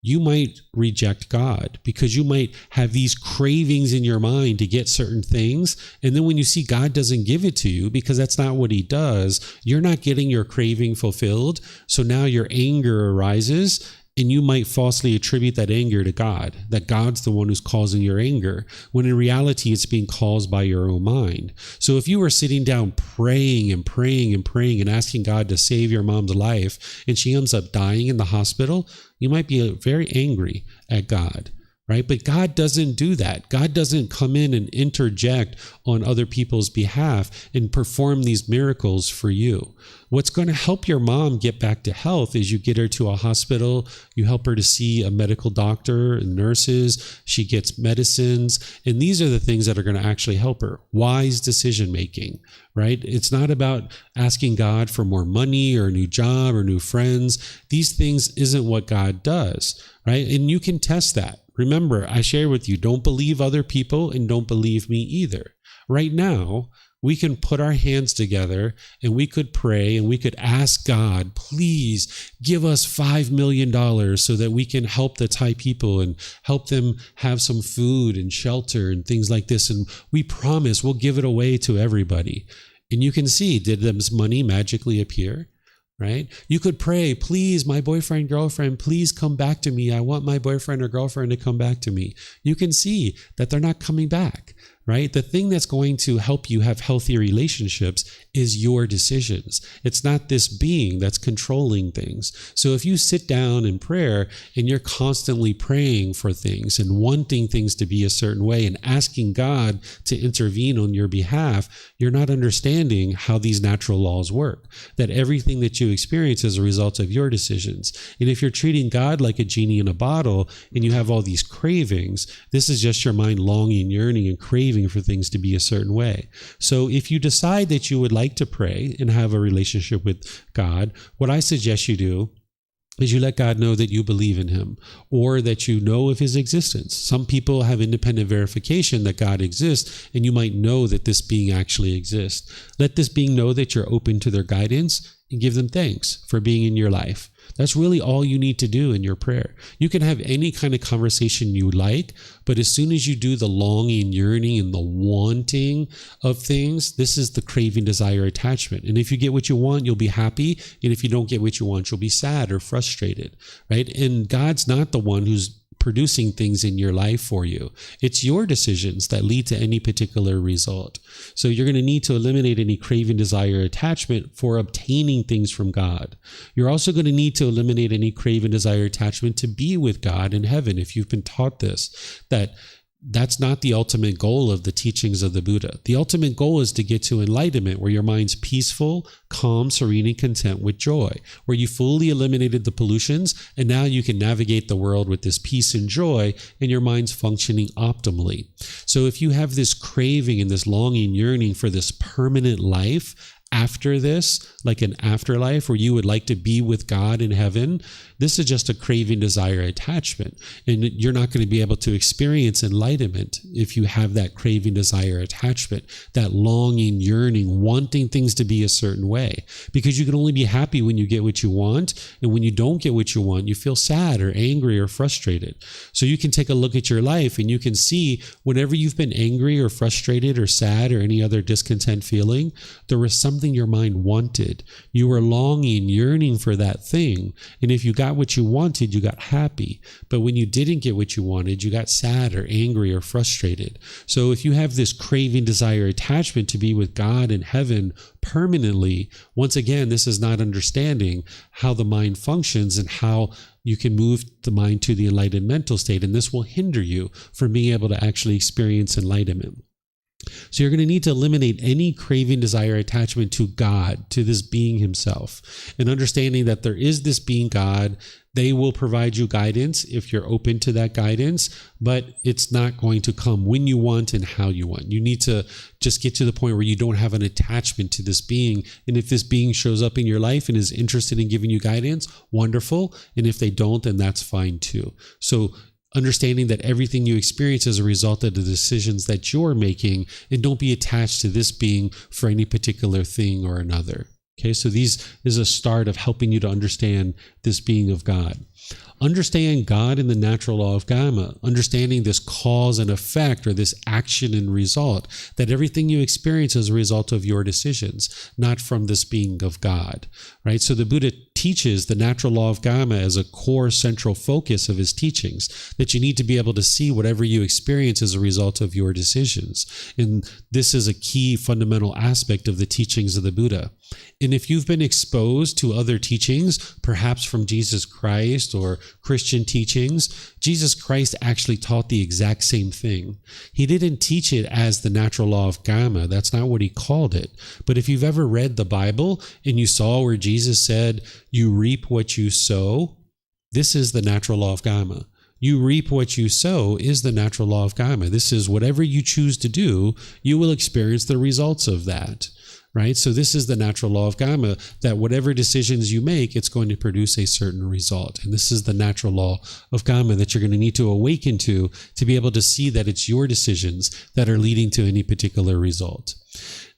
you might reject God because you might have these cravings in your mind to get certain things. And then when you see God doesn't give it to you because that's not what he does, you're not getting your craving fulfilled. So now your anger arises, and you might falsely attribute that anger to God, that God's the one who's causing your anger, when in reality it's being caused by your own mind. So if you were sitting down praying and praying and praying and asking God to save your mom's life, and she ends up dying in the hospital, you might be very angry at God, right? But God doesn't do that. God doesn't come in and interject on other people's behalf and perform these miracles for you. What's going to help your mom get back to health is you get her to a hospital, you help her to see a medical doctor and nurses, she gets medicines, and these are the things that are going to actually help her. Wise decision making, right? It's not about asking God for more money or a new job or new friends. These things isn't what God does, right? And you can test that. Remember, I share with you, don't believe other people and don't believe me either. Right now, we can put our hands together and we could pray and we could ask God, please give us $5 million so that we can help the Thai people and help them have some food and shelter and things like this. And we promise we'll give it away to everybody. And you can see, did this money magically appear? Right? You could pray, please, my boyfriend, girlfriend, please come back to me. I want my boyfriend or girlfriend to come back to me. You can see that they're not coming back, right? The thing that's going to help you have healthy relationships is your decisions. It's not this being that's controlling things. So if you sit down in prayer and you're constantly praying for things and wanting things to be a certain way and asking God to intervene on your behalf, you're not understanding how these natural laws work, that everything that you experience is a result of your decisions. And if you're treating God like a genie in a bottle and you have all these cravings, this is just your mind longing, yearning, and craving for things to be a certain way. So if you decide that you would like to pray and have a relationship with God, what I suggest you do is you let God know that you believe in him or that you know of his existence. Some people have independent verification that God exists, and you might know that this being actually exists. Let this being know that you're open to their guidance and give them thanks for being in your life. That's really all you need to do in your prayer. You can have any kind of conversation you like, but as soon as you do the longing, yearning, and the wanting of things, this is the craving, desire, attachment. And if you get what you want, you'll be happy. And if you don't get what you want, you'll be sad or frustrated, right? And God's not the one who's producing things in your life for you. It's your decisions that lead to any particular result. So you're going to need to eliminate any craving, desire, attachment for obtaining things from God. You're also going to need to eliminate any craving, desire, attachment to be with God in heaven. If you've been taught this, that's not the ultimate goal of the teachings of the Buddha. The ultimate goal is to get to enlightenment, where your mind's peaceful, calm, serene, and content with joy, where you fully eliminated the pollutions, and now you can navigate the world with this peace and joy, and your mind's functioning optimally. So if you have this craving and this longing, yearning for this permanent life after this, like an afterlife where you would like to be with God in heaven, this is just a craving, desire, attachment. And you're not going to be able to experience enlightenment if you have that craving, desire, attachment, that longing, yearning, wanting things to be a certain way. Because you can only be happy when you get what you want. And when you don't get what you want, you feel sad or angry or frustrated. So you can take a look at your life and you can see whenever you've been angry or frustrated or sad or any other discontent feeling, there was something your mind wanted. You were longing, yearning for that thing. And if you got what you wanted, you got happy. But when you didn't get what you wanted, you got sad or angry or frustrated. So if you have this craving, desire, attachment to be with God in heaven permanently, once again, this is not understanding how the mind functions and how you can move the mind to the enlightened mental state. And this will hinder you from being able to actually experience enlightenment. So you're going to need to eliminate any craving, desire, attachment to God, to this being himself, and understanding that there is this being God. They will provide you guidance if you're open to that guidance, but it's not going to come when you want and how you want. You need to just get to the point where you don't have an attachment to this being. And if this being shows up in your life and is interested in giving you guidance, wonderful. And if they don't, then that's fine too. So understanding that everything you experience is a result of the decisions that you're making, and don't be attached to this being for any particular thing or another. Okay, so these is a start of helping you to understand this being of God. Understand God in the natural law of karma, understanding this cause and effect, or this action and result, that everything you experience is a result of your decisions, not from this being of God, right? So the Buddha teaches the natural law of karma as a core central focus of his teachings, that you need to be able to see whatever you experience as a result of your decisions. And this is a key fundamental aspect of the teachings of the Buddha. And if you've been exposed to other teachings, perhaps from Jesus Christ or Christian teachings, Jesus Christ actually taught the exact same thing. He didn't teach it as the natural law of karma. That's not what he called it. But if you've ever read the Bible and you saw where Jesus said, you reap what you sow, this is the natural law of karma. You reap what you sow is the natural law of karma. This is whatever you choose to do, you will experience the results of that. Right? So this is the natural law of karma, that whatever decisions you make, it's going to produce a certain result. And this is the natural law of karma that you're going to need to awaken to be able to see that it's your decisions that are leading to any particular result.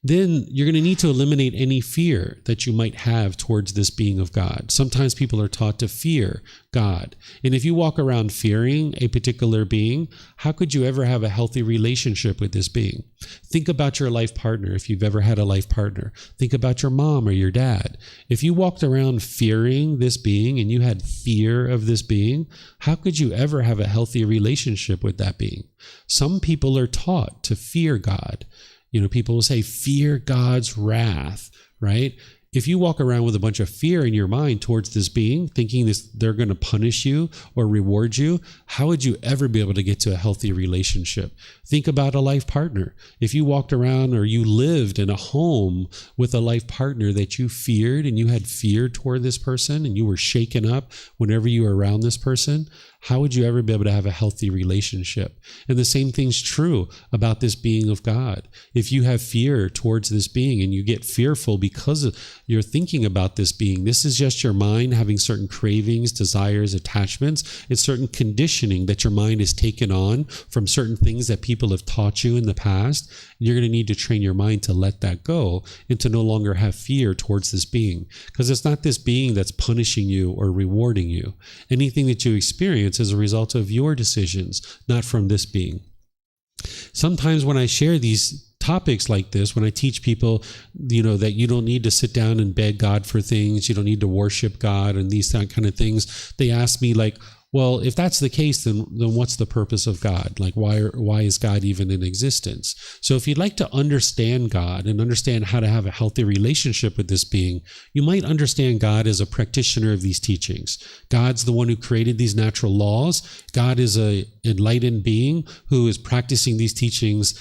Then you're going to need to eliminate any fear that you might have towards this being of God. Sometimes people are taught to fear God. And if you walk around fearing a particular being, how could you ever have a healthy relationship with this being? Think about your life partner, if you've ever had a life partner. Think about your mom or your dad. If you walked around fearing this being and you had fear of this being, how could you ever have a healthy relationship with that being? Some people are taught to fear God. You know, people will say, fear God's wrath, right? If you walk around with a bunch of fear in your mind towards this being, thinking they're going to punish you or reward you, how would you ever be able to get to a healthy relationship? Think about a life partner. If you walked around or you lived in a home with a life partner that you feared and you had fear toward this person and you were shaken up whenever you were around this person, how would you ever be able to have a healthy relationship? And the same thing's true about this being of God. If you have fear towards this being and you get fearful because you're thinking about this being, this is just your mind having certain cravings, desires, attachments. It's certain conditioning that your mind has taken on from certain things that people have taught you in the past. And you're going to need to train your mind to let that go and to no longer have fear towards this being, because it's not this being that's punishing you or rewarding you. Anything that you experience as a result of your decisions, not from this being. Sometimes when I share these topics like this, when I teach people, that you don't need to sit down and beg God for things, you don't need to worship God and these kind of things, they ask me like, Well, if that's the case, then what's the purpose of God? Like, why is God even in existence? So if you'd like to understand God and understand how to have a healthy relationship with this being, you might understand God as a practitioner of these teachings. God's the one who created these natural laws. God is an enlightened being who is practicing these teachings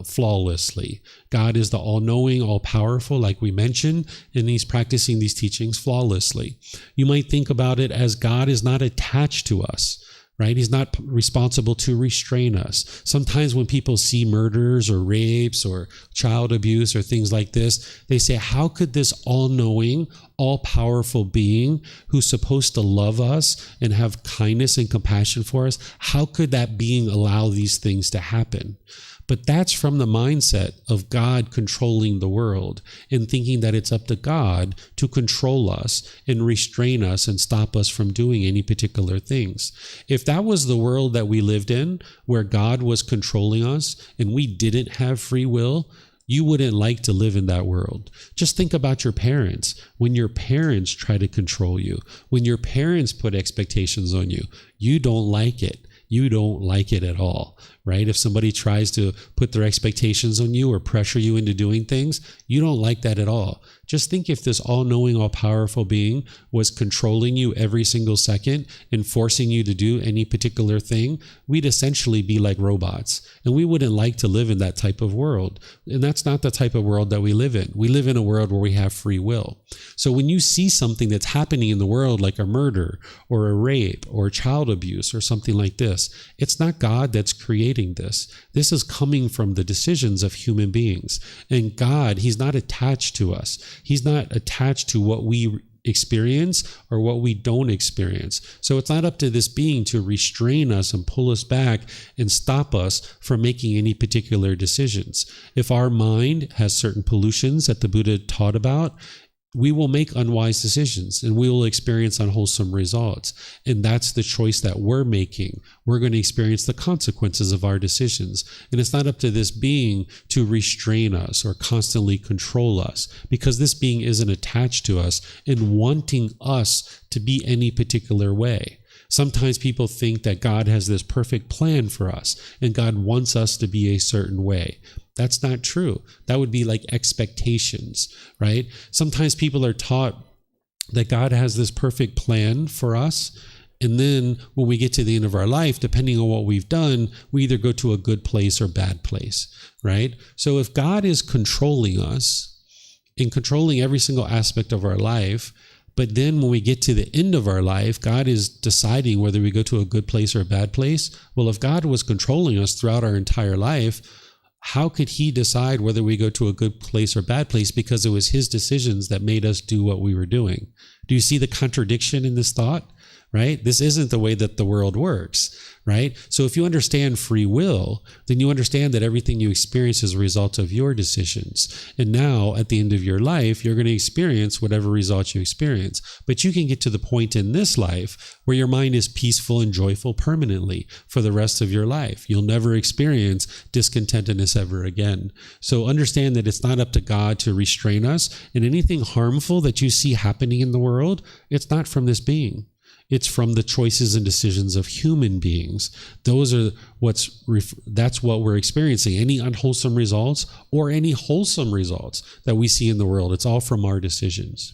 flawlessly. God is the all-knowing, all-powerful, like we mentioned, and he's practicing these teachings flawlessly. You might think about it as God is not attached to us, right? He's not responsible to restrain us. Sometimes when people see murders or rapes or child abuse or things like this, they say, how could this all-knowing, all-powerful being who's supposed to love us and have kindness and compassion for us, how could that being allow these things to happen? But that's from the mindset of God controlling the world and thinking that it's up to God to control us and restrain us and stop us from doing any particular things. If that was the world that we lived in, where God was controlling us and we didn't have free will, you wouldn't like to live in that world. Just think about your parents. When your parents try to control you, when your parents put expectations on you, you don't like it. You don't like it at all, right? If somebody tries to put their expectations on you or pressure you into doing things, you don't like that at all. Just think if this all-knowing, all-powerful being was controlling you every single second and forcing you to do any particular thing, we'd essentially be like robots. And we wouldn't like to live in that type of world. And that's not the type of world that we live in. We live in a world where we have free will. So when you see something that's happening in the world, like a murder or a rape or child abuse or something like this, it's not God that's creating this. This is coming from the decisions of human beings. And God, he's not attached to us. He's not attached to what we experience or what we don't experience. So it's not up to this being to restrain us and pull us back and stop us from making any particular decisions. If our mind has certain pollutions that the Buddha taught about, we will make unwise decisions and we will experience unwholesome results. And that's the choice that we're making. We're going to experience the consequences of our decisions. And it's not up to this being to restrain us or constantly control us, because this being isn't attached to us and wanting us to be any particular way. Sometimes people think that God has this perfect plan for us and God wants us to be a certain way. That's not true. That would be like expectations, right? Sometimes people are taught that God has this perfect plan for us. And then when we get to the end of our life, depending on what we've done, we either go to a good place or bad place, right? So if God is controlling us and controlling every single aspect of our life, but then when we get to the end of our life, God is deciding whether we go to a good place or a bad place. Well, if God was controlling us throughout our entire life, how could he decide whether we go to a good place or bad place? Because it was his decisions that made us do what we were doing. Do you see the contradiction in this thought? Right? This isn't the way that the world works, right? So if you understand free will, then you understand that everything you experience is a result of your decisions. And now at the end of your life, you're going to experience whatever results you experience. But you can get to the point in this life where your mind is peaceful and joyful permanently for the rest of your life. You'll never experience discontentedness ever again. So understand that it's not up to God to restrain us, and anything harmful that you see happening in the world, it's not from this being. It's from the choices and decisions of human beings. That's what we're experiencing. Any unwholesome results or any wholesome results that we see in the world, it's all from our decisions.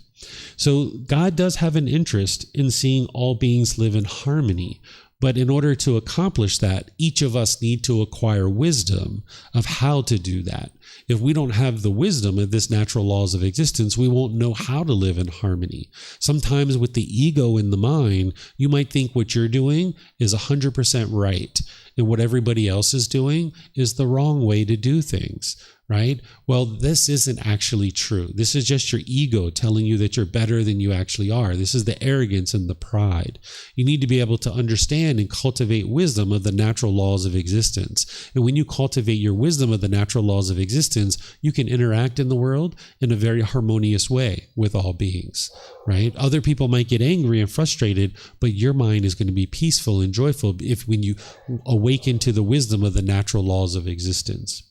So God does have an interest in seeing all beings live in harmony. But in order to accomplish that, each of us need to acquire wisdom of how to do that. If we don't have the wisdom of this natural laws of existence, we won't know how to live in harmony. Sometimes with the ego in the mind, you might think what you're doing is 100% right, and what everybody else is doing is the wrong way to do things. Right? Well, this isn't actually true. This is just your ego telling you that you're better than you actually are. This is the arrogance and the pride. You need to be able to understand and cultivate wisdom of the natural laws of existence. And when you cultivate your wisdom of the natural laws of existence, you can interact in the world in a very harmonious way with all beings. Right? Other people might get angry and frustrated, but your mind is going to be peaceful and joyful when you awaken to the wisdom of the natural laws of existence.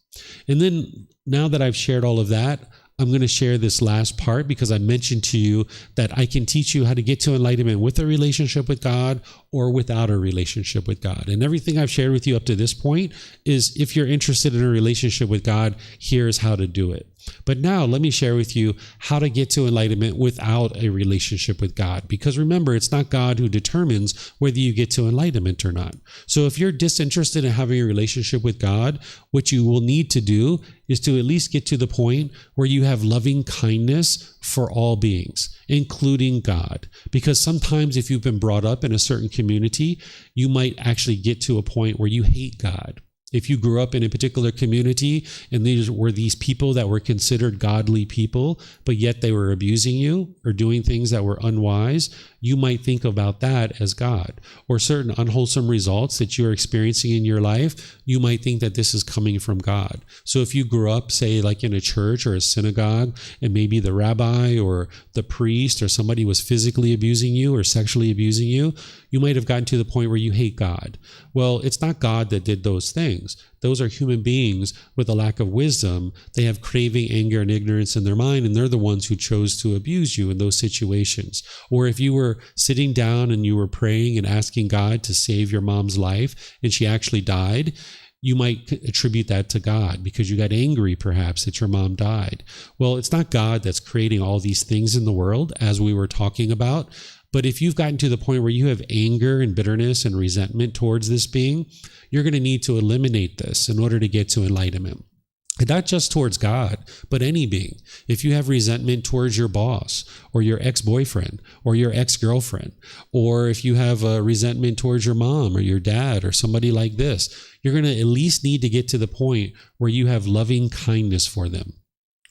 And then now that I've shared all of that, I'm going to share this last part because I mentioned to you that I can teach you how to get to enlightenment with a relationship with God or without a relationship with God. And everything I've shared with you up to this point is, if you're interested in a relationship with God, here's how to do it. But now let me share with you how to get to enlightenment without a relationship with God. Because remember, it's not God who determines whether you get to enlightenment or not. So if you're disinterested in having a relationship with God, what you will need to do is to at least get to the point where you have loving kindness for all beings, including God. Because sometimes if you've been brought up in a certain community, you might actually get to a point where you hate God. If you grew up in a particular community and these were these people that were considered godly people, but yet they were abusing you or doing things that were unwise, you might think about that as God. Or certain unwholesome results that you're experiencing in your life, you might think that this is coming from God. So if you grew up, say, like in a church or a synagogue, and maybe the rabbi or the priest or somebody was physically abusing you or sexually abusing you, you might have gotten to the point where you hate God. Well, it's not God that did those things. Those are human beings with a lack of wisdom. They have craving, anger, and ignorance in their mind, and they're the ones who chose to abuse you in those situations. Or if you were sitting down and you were praying and asking God to save your mom's life, and she actually died, you might attribute that to God because you got angry perhaps that your mom died. Well, it's not God that's creating all these things in the world, as we were talking about. But if you've gotten to the point where you have anger and bitterness and resentment towards this being, you're going to need to eliminate this in order to get to enlightenment. And not just towards God, but any being. If you have resentment towards your boss or your ex-boyfriend or your ex-girlfriend, or if you have a resentment towards your mom or your dad or somebody like this, you're going to at least need to get to the point where you have loving kindness for them.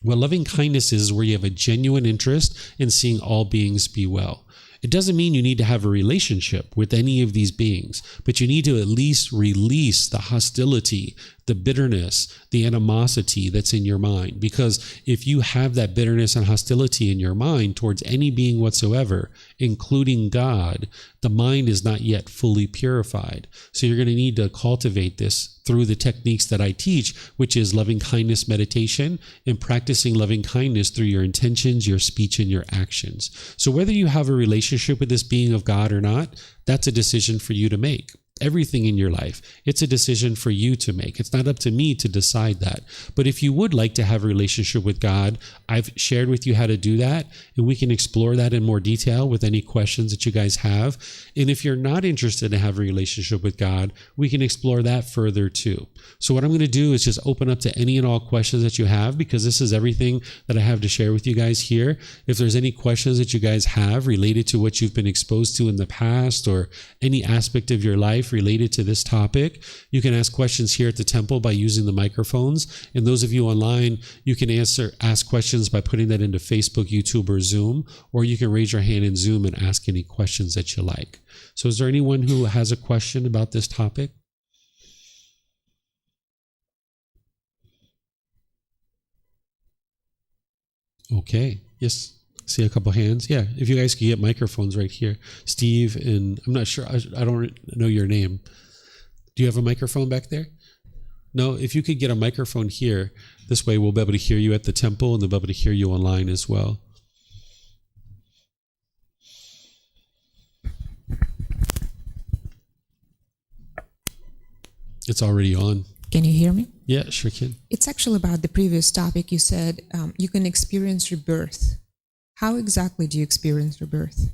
What loving kindness is where you have a genuine interest in seeing all beings be well. It doesn't mean you need to have a relationship with any of these beings, but you need to at least release the hostility, the bitterness, the animosity that's in your mind. Because if you have that bitterness and hostility in your mind towards any being whatsoever, including God, the mind is not yet fully purified. So you're going to need to cultivate this through the techniques that I teach, which is loving kindness meditation and practicing loving kindness through your intentions, your speech, and your actions. So whether you have a relationship with this being of God or not, that's a decision for you to make. Everything in your life, it's a decision for you to make. It's not up to me to decide that. But if you would like to have a relationship with God, I've shared with you how to do that, and we can explore that in more detail with any questions that you guys have. And if you're not interested in having a relationship with God, we can explore that further too. So what I'm going to do is just open up to any and all questions that you have, because this is everything that I have to share with you guys here. If there's any questions that you guys have related to what you've been exposed to in the past or any aspect of your life related to this topic, you can ask questions here at the temple by using the microphones. And those of you online, you can ask questions by putting that into Facebook, YouTube, or Zoom, or you can raise your hand in Zoom and ask any questions that you like. So is there anyone who has a question about this topic? Okay. Yes. See a couple hands. Yeah. If you guys could get microphones right here. Steve, and I'm not sure. I don't know your name. Do you have a microphone back there? No. If you could get a microphone here, this way we'll be able to hear you at the temple and they'll be able to hear you online as well. It's already on. Can you hear me? Yeah, sure can. It's actually about the previous topic. You said you can experience rebirth. How exactly do you experience rebirth?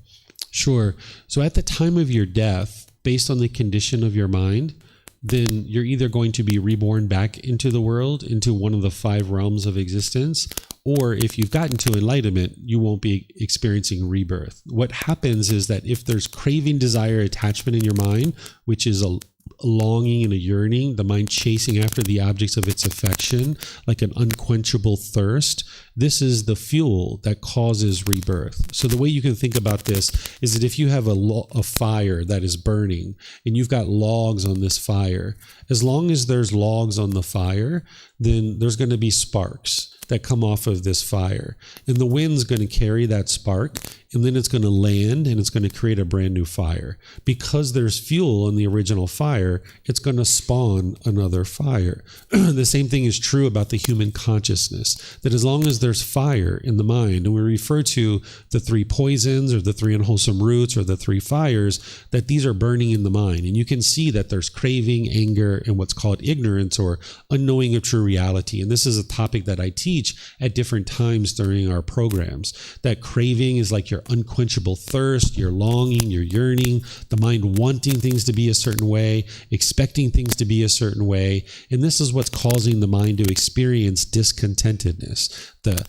Sure. So at the time of your death, based on the condition of your mind, then you're either going to be reborn back into the world, into one of the 5 realms of existence, or if you've gotten to enlightenment, you won't be experiencing rebirth. What happens is that if there's craving, desire, attachment in your mind, which is a longing and a yearning, the mind chasing after the objects of its affection, like an unquenchable thirst, this is the fuel that causes rebirth. So the way you can think about this is that if you have a fire that is burning and you've got logs on this fire, as long as there's logs on the fire, then there's going to be sparks that come off of this fire. And the wind's going to carry that spark and then it's going to land and it's going to create a brand new fire. Because there's fuel in the original fire, it's going to spawn another fire. The same thing is true about the human consciousness, that as long as there's fire in the mind, and we refer to the 3 poisons or the 3 unwholesome roots or the 3 fires, that these are burning in the mind. And you can see that there's craving, anger, and what's called ignorance or unknowing of true reality. And this is a topic that I teach at different times during our programs. That craving is like your unquenchable thirst, your longing, your yearning, the mind wanting things to be a certain way, expecting things to be a certain way. And this is what's causing the mind to experience discontentedness. The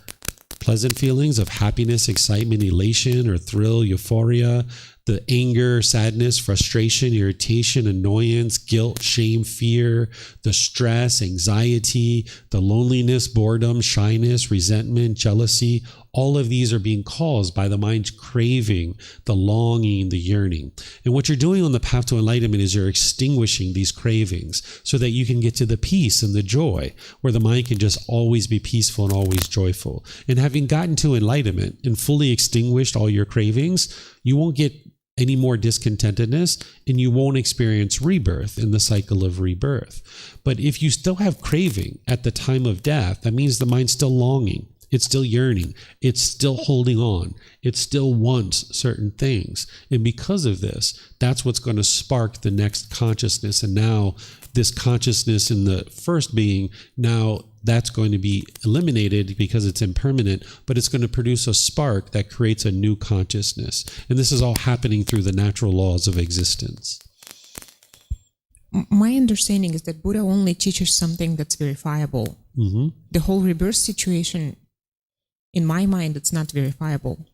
pleasant feelings of happiness, excitement, elation, or thrill, euphoria, the anger, sadness, frustration, irritation, annoyance, guilt, shame, fear, the stress, anxiety, the loneliness, boredom, shyness, resentment, jealousy, all of these are being caused by the mind's craving, the longing, the yearning. And what you're doing on the path to enlightenment is you're extinguishing these cravings so that you can get to the peace and the joy where the mind can just always be peaceful and always joyful. And having gotten to enlightenment and fully extinguished all your cravings, you won't get any more discontentedness, and you won't experience rebirth in the cycle of rebirth. But if you still have craving at the time of death, that means the mind's still longing. It's still yearning. It's still holding on. It still wants certain things. And because of this, that's what's going to spark the next consciousness. And now this consciousness in the first being, now that's going to be eliminated because it's impermanent, but it's going to produce a spark that creates a new consciousness. And this is all happening through the natural laws of existence. My understanding is that Buddha only teaches something that's verifiable. Mm-hmm. The whole rebirth situation, in my mind, it's not verifiable.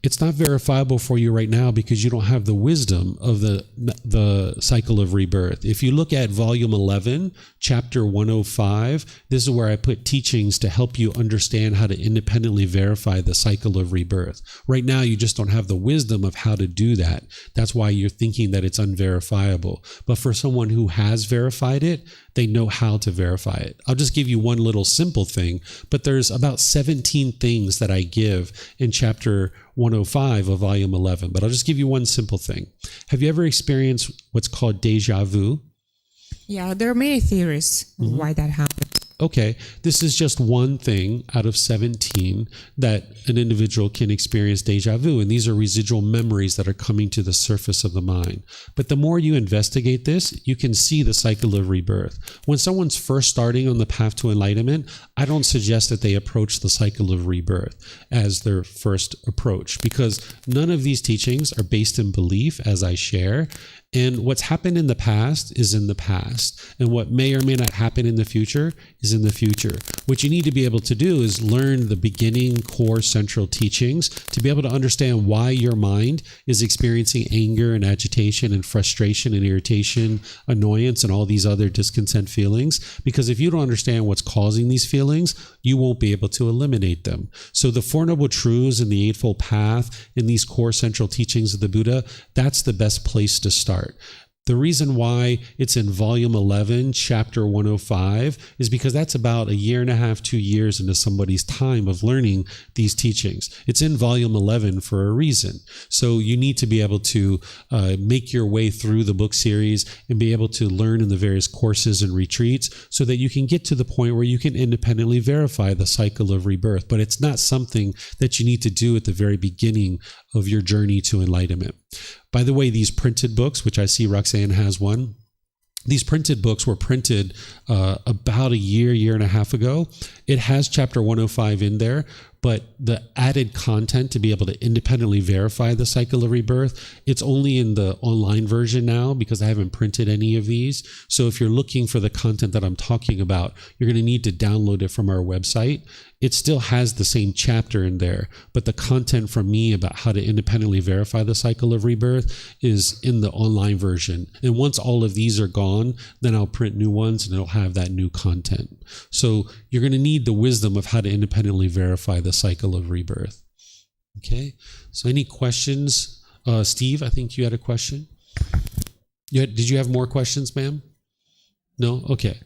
It's not verifiable for you right now because you don't have the wisdom of the cycle of rebirth. If you look at volume 11, chapter 105, this is where I put teachings to help you understand how to independently verify the cycle of rebirth. Right now, you just don't have the wisdom of how to do that. That's why you're thinking that it's unverifiable. But for someone who has verified it, they know how to verify it. I'll just give you one little simple thing, but there's about 17 things that I give in chapter 105 of volume 11, but I'll just give you one simple thing. Have you ever experienced what's called deja vu? Yeah, there are many theories why that happens. Okay, this is just one thing out of 17 that an individual can experience deja vu, and these are residual memories that are coming to the surface of the mind. But the more you investigate this, you can see the cycle of rebirth. When someone's first starting on the path to enlightenment, I don't suggest that they approach the cycle of rebirth as their first approach, because none of these teachings are based in belief, as I share. And what's happened in the past is in the past. And what may or may not happen in the future is in the future. What you need to be able to do is learn the beginning core central teachings to be able to understand why your mind is experiencing anger and agitation and frustration and irritation, annoyance, and all these other discontent feelings. Because if you don't understand what's causing these feelings, you won't be able to eliminate them. So the Four Noble Truths and the Eightfold Path and these core central teachings of the Buddha, that's the best place to start. The reason why it's in volume 11, chapter 105, is because that's about a year and a half, 2 years into somebody's time of learning these teachings. It's in volume 11 for a reason. So you need to be able to make your way through the book series and be able to learn in the various courses and retreats so that you can get to the point where you can independently verify the cycle of rebirth. But it's not something that you need to do at the very beginning of your journey to enlightenment. By the way, these printed books, which I see Roxanne has one, these printed books were printed about a year and a half ago. It has chapter 105 in there, but the added content to be able to independently verify the cycle of rebirth, it's only in the online version now because I haven't printed any of these. So if you're looking for the content that I'm talking about, you're going to need to download it from our website. It still has the same chapter in there, but the content from me about how to independently verify the cycle of rebirth is in the online version. And once all of these are gone, then I'll print new ones and it'll have that new content. So you're going to need the wisdom of how to independently verify the cycle of rebirth. Okay, so any questions? Steve, I think you had a question. Did you have more questions, ma'am? No? Okay.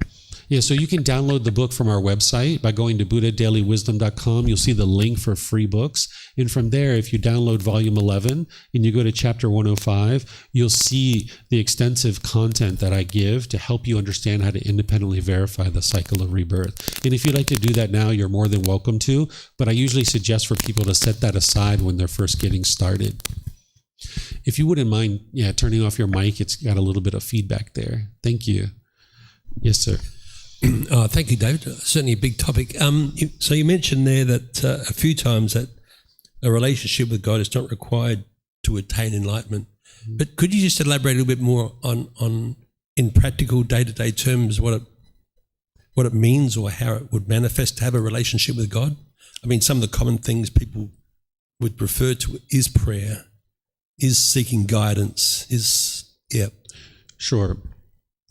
Yeah, so you can download the book from our website by going to buddhadailywisdom.com. You'll see the link for free books. And from there, if you download volume 11 and you go to chapter 105, you'll see the extensive content that I give to help you understand how to independently verify the cycle of rebirth. And if you'd like to do that now, you're more than welcome to. But I usually suggest for people to set that aside when they're first getting started. If you wouldn't mind, turning off your mic, it's got a little bit of feedback there. Thank you. Yes, sir. Thank you, David. Certainly a big topic. So you mentioned there that a few times that a relationship with God is not required to attain enlightenment. But could you just elaborate a little bit more on in practical day-to-day terms, what it means or how it would manifest to have a relationship with God? I mean, some of the common things people would refer to is prayer, is seeking guidance, Sure.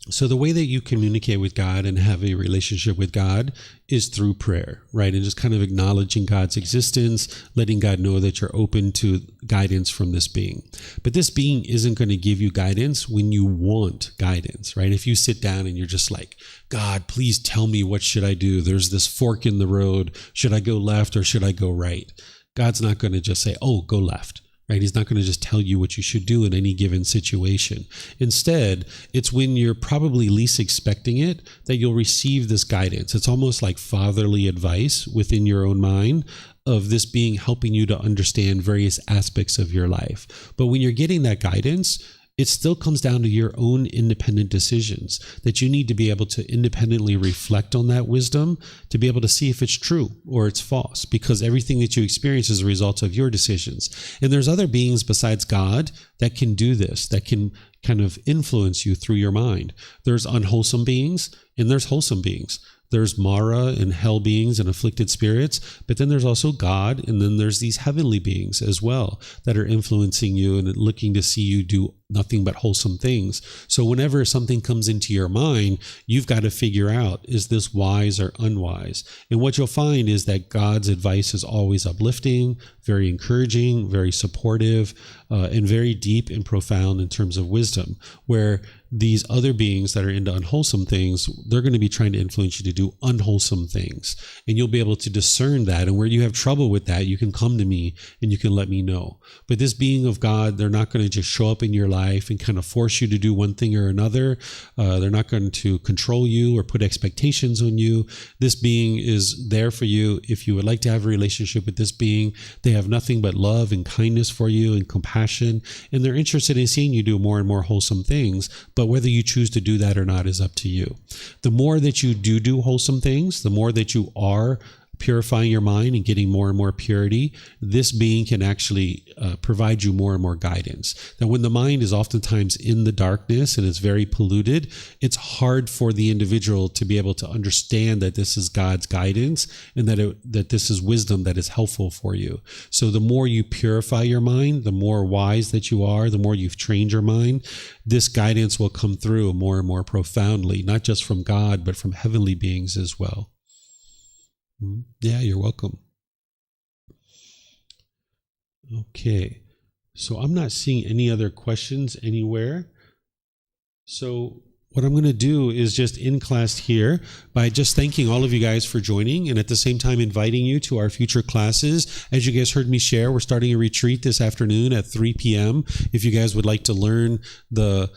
So the way that you communicate with God and have a relationship with God is through prayer, right? And just kind of acknowledging God's existence, letting God know that you're open to guidance from this being. But this being isn't going to give you guidance when you want guidance, right? If you sit down and you're just like, God, please tell me, what should I do? There's this fork in the road. Should I go left or should I go right? God's not going to just say, oh, go left. Right? He's not going to just tell you what you should do in any given situation. Instead, it's when you're probably least expecting it that you'll receive this guidance. It's almost like fatherly advice within your own mind of this being helping you to understand various aspects of your life. But when you're getting that guidance, it still comes down to your own independent decisions, that you need to be able to independently reflect on that wisdom to be able to see if it's true or it's false, because everything that you experience is a result of your decisions. And there's other beings besides God that can do this, that can kind of influence you through your mind. There's unwholesome beings and there's wholesome beings. There's Mara and hell beings and afflicted spirits, but then there's also God, and then there's these heavenly beings as well that are influencing you and looking to see you do nothing but wholesome things. So whenever something comes into your mind, you've got to figure out, is this wise or unwise? And what you'll find is that God's advice is always uplifting, very encouraging, very supportive, and very deep and profound in terms of wisdom, where these other beings that are into unwholesome things, they're going to be trying to influence you to do unwholesome things. And you'll be able to discern that. And where you have trouble with that, you can come to me and you can let me know. But this being of God, they're not going to just show up in your life and kind of force you to do one thing or another. They're not going to control you or put expectations on you. This being is there for you. If you would like to have a relationship with this being, they have nothing but love and kindness for you and compassion. And they're interested in seeing you do more and more wholesome things. But whether you choose to do that or not is up to you. The more that you do wholesome things, the more that you are purifying your mind and getting more and more purity, this being can actually provide you more and more guidance. Now, when the mind is oftentimes in the darkness and it's very polluted, it's hard for the individual to be able to understand that this is God's guidance and that this is wisdom that is helpful for you. So the more you purify your mind, the more wise that you are, the more you've trained your mind, this guidance will come through more and more profoundly, not just from God, but from heavenly beings as well. Yeah, you're welcome. Okay, so I'm not seeing any other questions anywhere. So what I'm going to do is just end class here by just thanking all of you guys for joining, and at the same time inviting you to our future classes. As you guys heard me share, we're starting a retreat this afternoon at 3 p.m. If you guys would like to learn the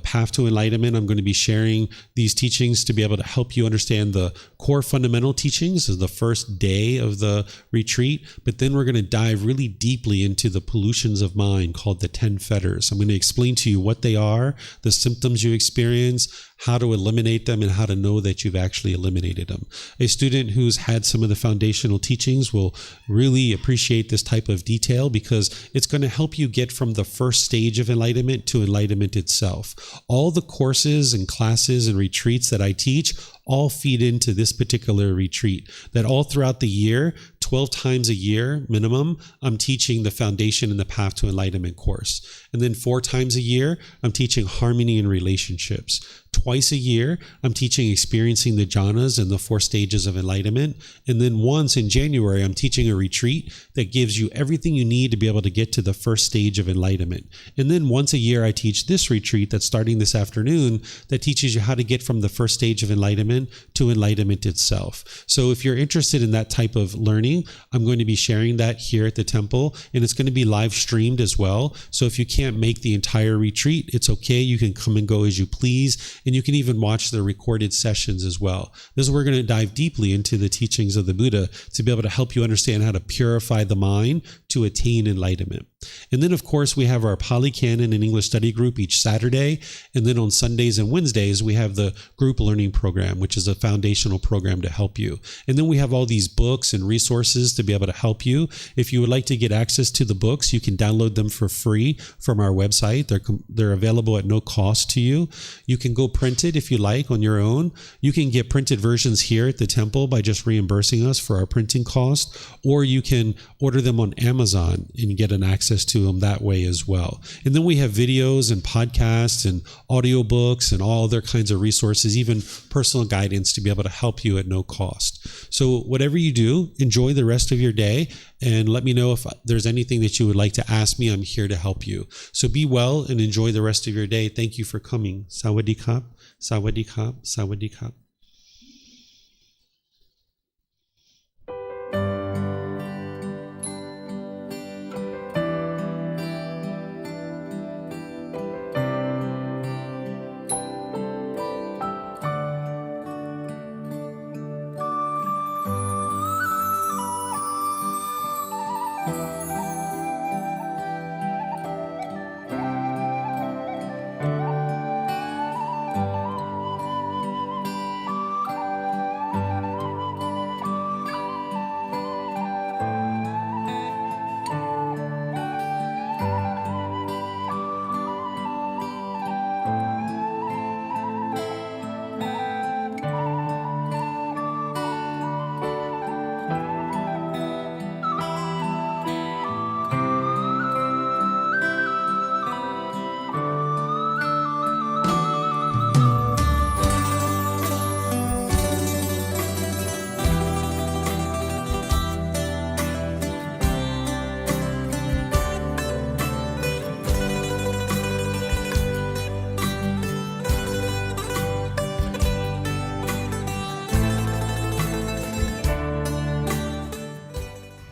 Path to Enlightenment, I'm going to be sharing these teachings to be able to help you understand the core fundamental teachings as the first day of the retreat. But then we're going to dive really deeply into the pollutions of mind called the 10 fetters. I'm going to explain to you what they are, the symptoms you experience, how to eliminate them, and how to know that you've actually eliminated them. A student who's had some of the foundational teachings will really appreciate this type of detail because it's going to help you get from the first stage of enlightenment to enlightenment itself. All the courses and classes and retreats that I teach all feed into this particular retreat, that all throughout the year, 12 times a year minimum, I'm teaching the Foundation and the Path to Enlightenment course. And then 4 times a year, I'm teaching Harmony in Relationships. twice a year, I'm teaching Experiencing the Jhanas and the 4 stages of enlightenment. And then once in January, I'm teaching a retreat that gives you everything you need to be able to get to the first stage of enlightenment. And then once a year, I teach this retreat that's starting this afternoon that teaches you how to get from the first stage of enlightenment to enlightenment itself. So if you're interested in that type of learning, I'm going to be sharing that here at the temple, and it's going to be live streamed as well. So if you can't make the entire retreat, it's okay. You can come and go as you please, and you can even watch the recorded sessions as well. This is where we're going to dive deeply into the teachings of the Buddha to be able to help you understand how to purify the mind to attain enlightenment. And then, of course, we have our Pali Canon and English study group each Saturday. And then on Sundays and Wednesdays, we have the group learning program, which is a foundational program to help you. And then we have all these books and resources to be able to help you. If you would like to get access to the books, you can download them for free from our website. They're available at no cost to you. You can go print it if you like on your own. You can get printed versions here at the temple by just reimbursing us for our printing cost, or you can order them on Amazon and get an access to them that way as well. And then we have videos and podcasts and audiobooks and all other kinds of resources, even personal guidance to be able to help you at no cost. So whatever you do, enjoy the rest of your day and let me know if there's anything that you would like to ask me. I'm here to help you. So be well and enjoy the rest of your day. Thank you for coming. Sawadee Kap, Sawadee Kap, Sawadee Kap.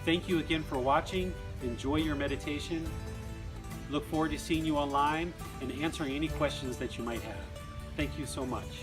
Thank you again for watching. Enjoy your meditation. Look forward to seeing you online and answering any questions that you might have. Thank you so much.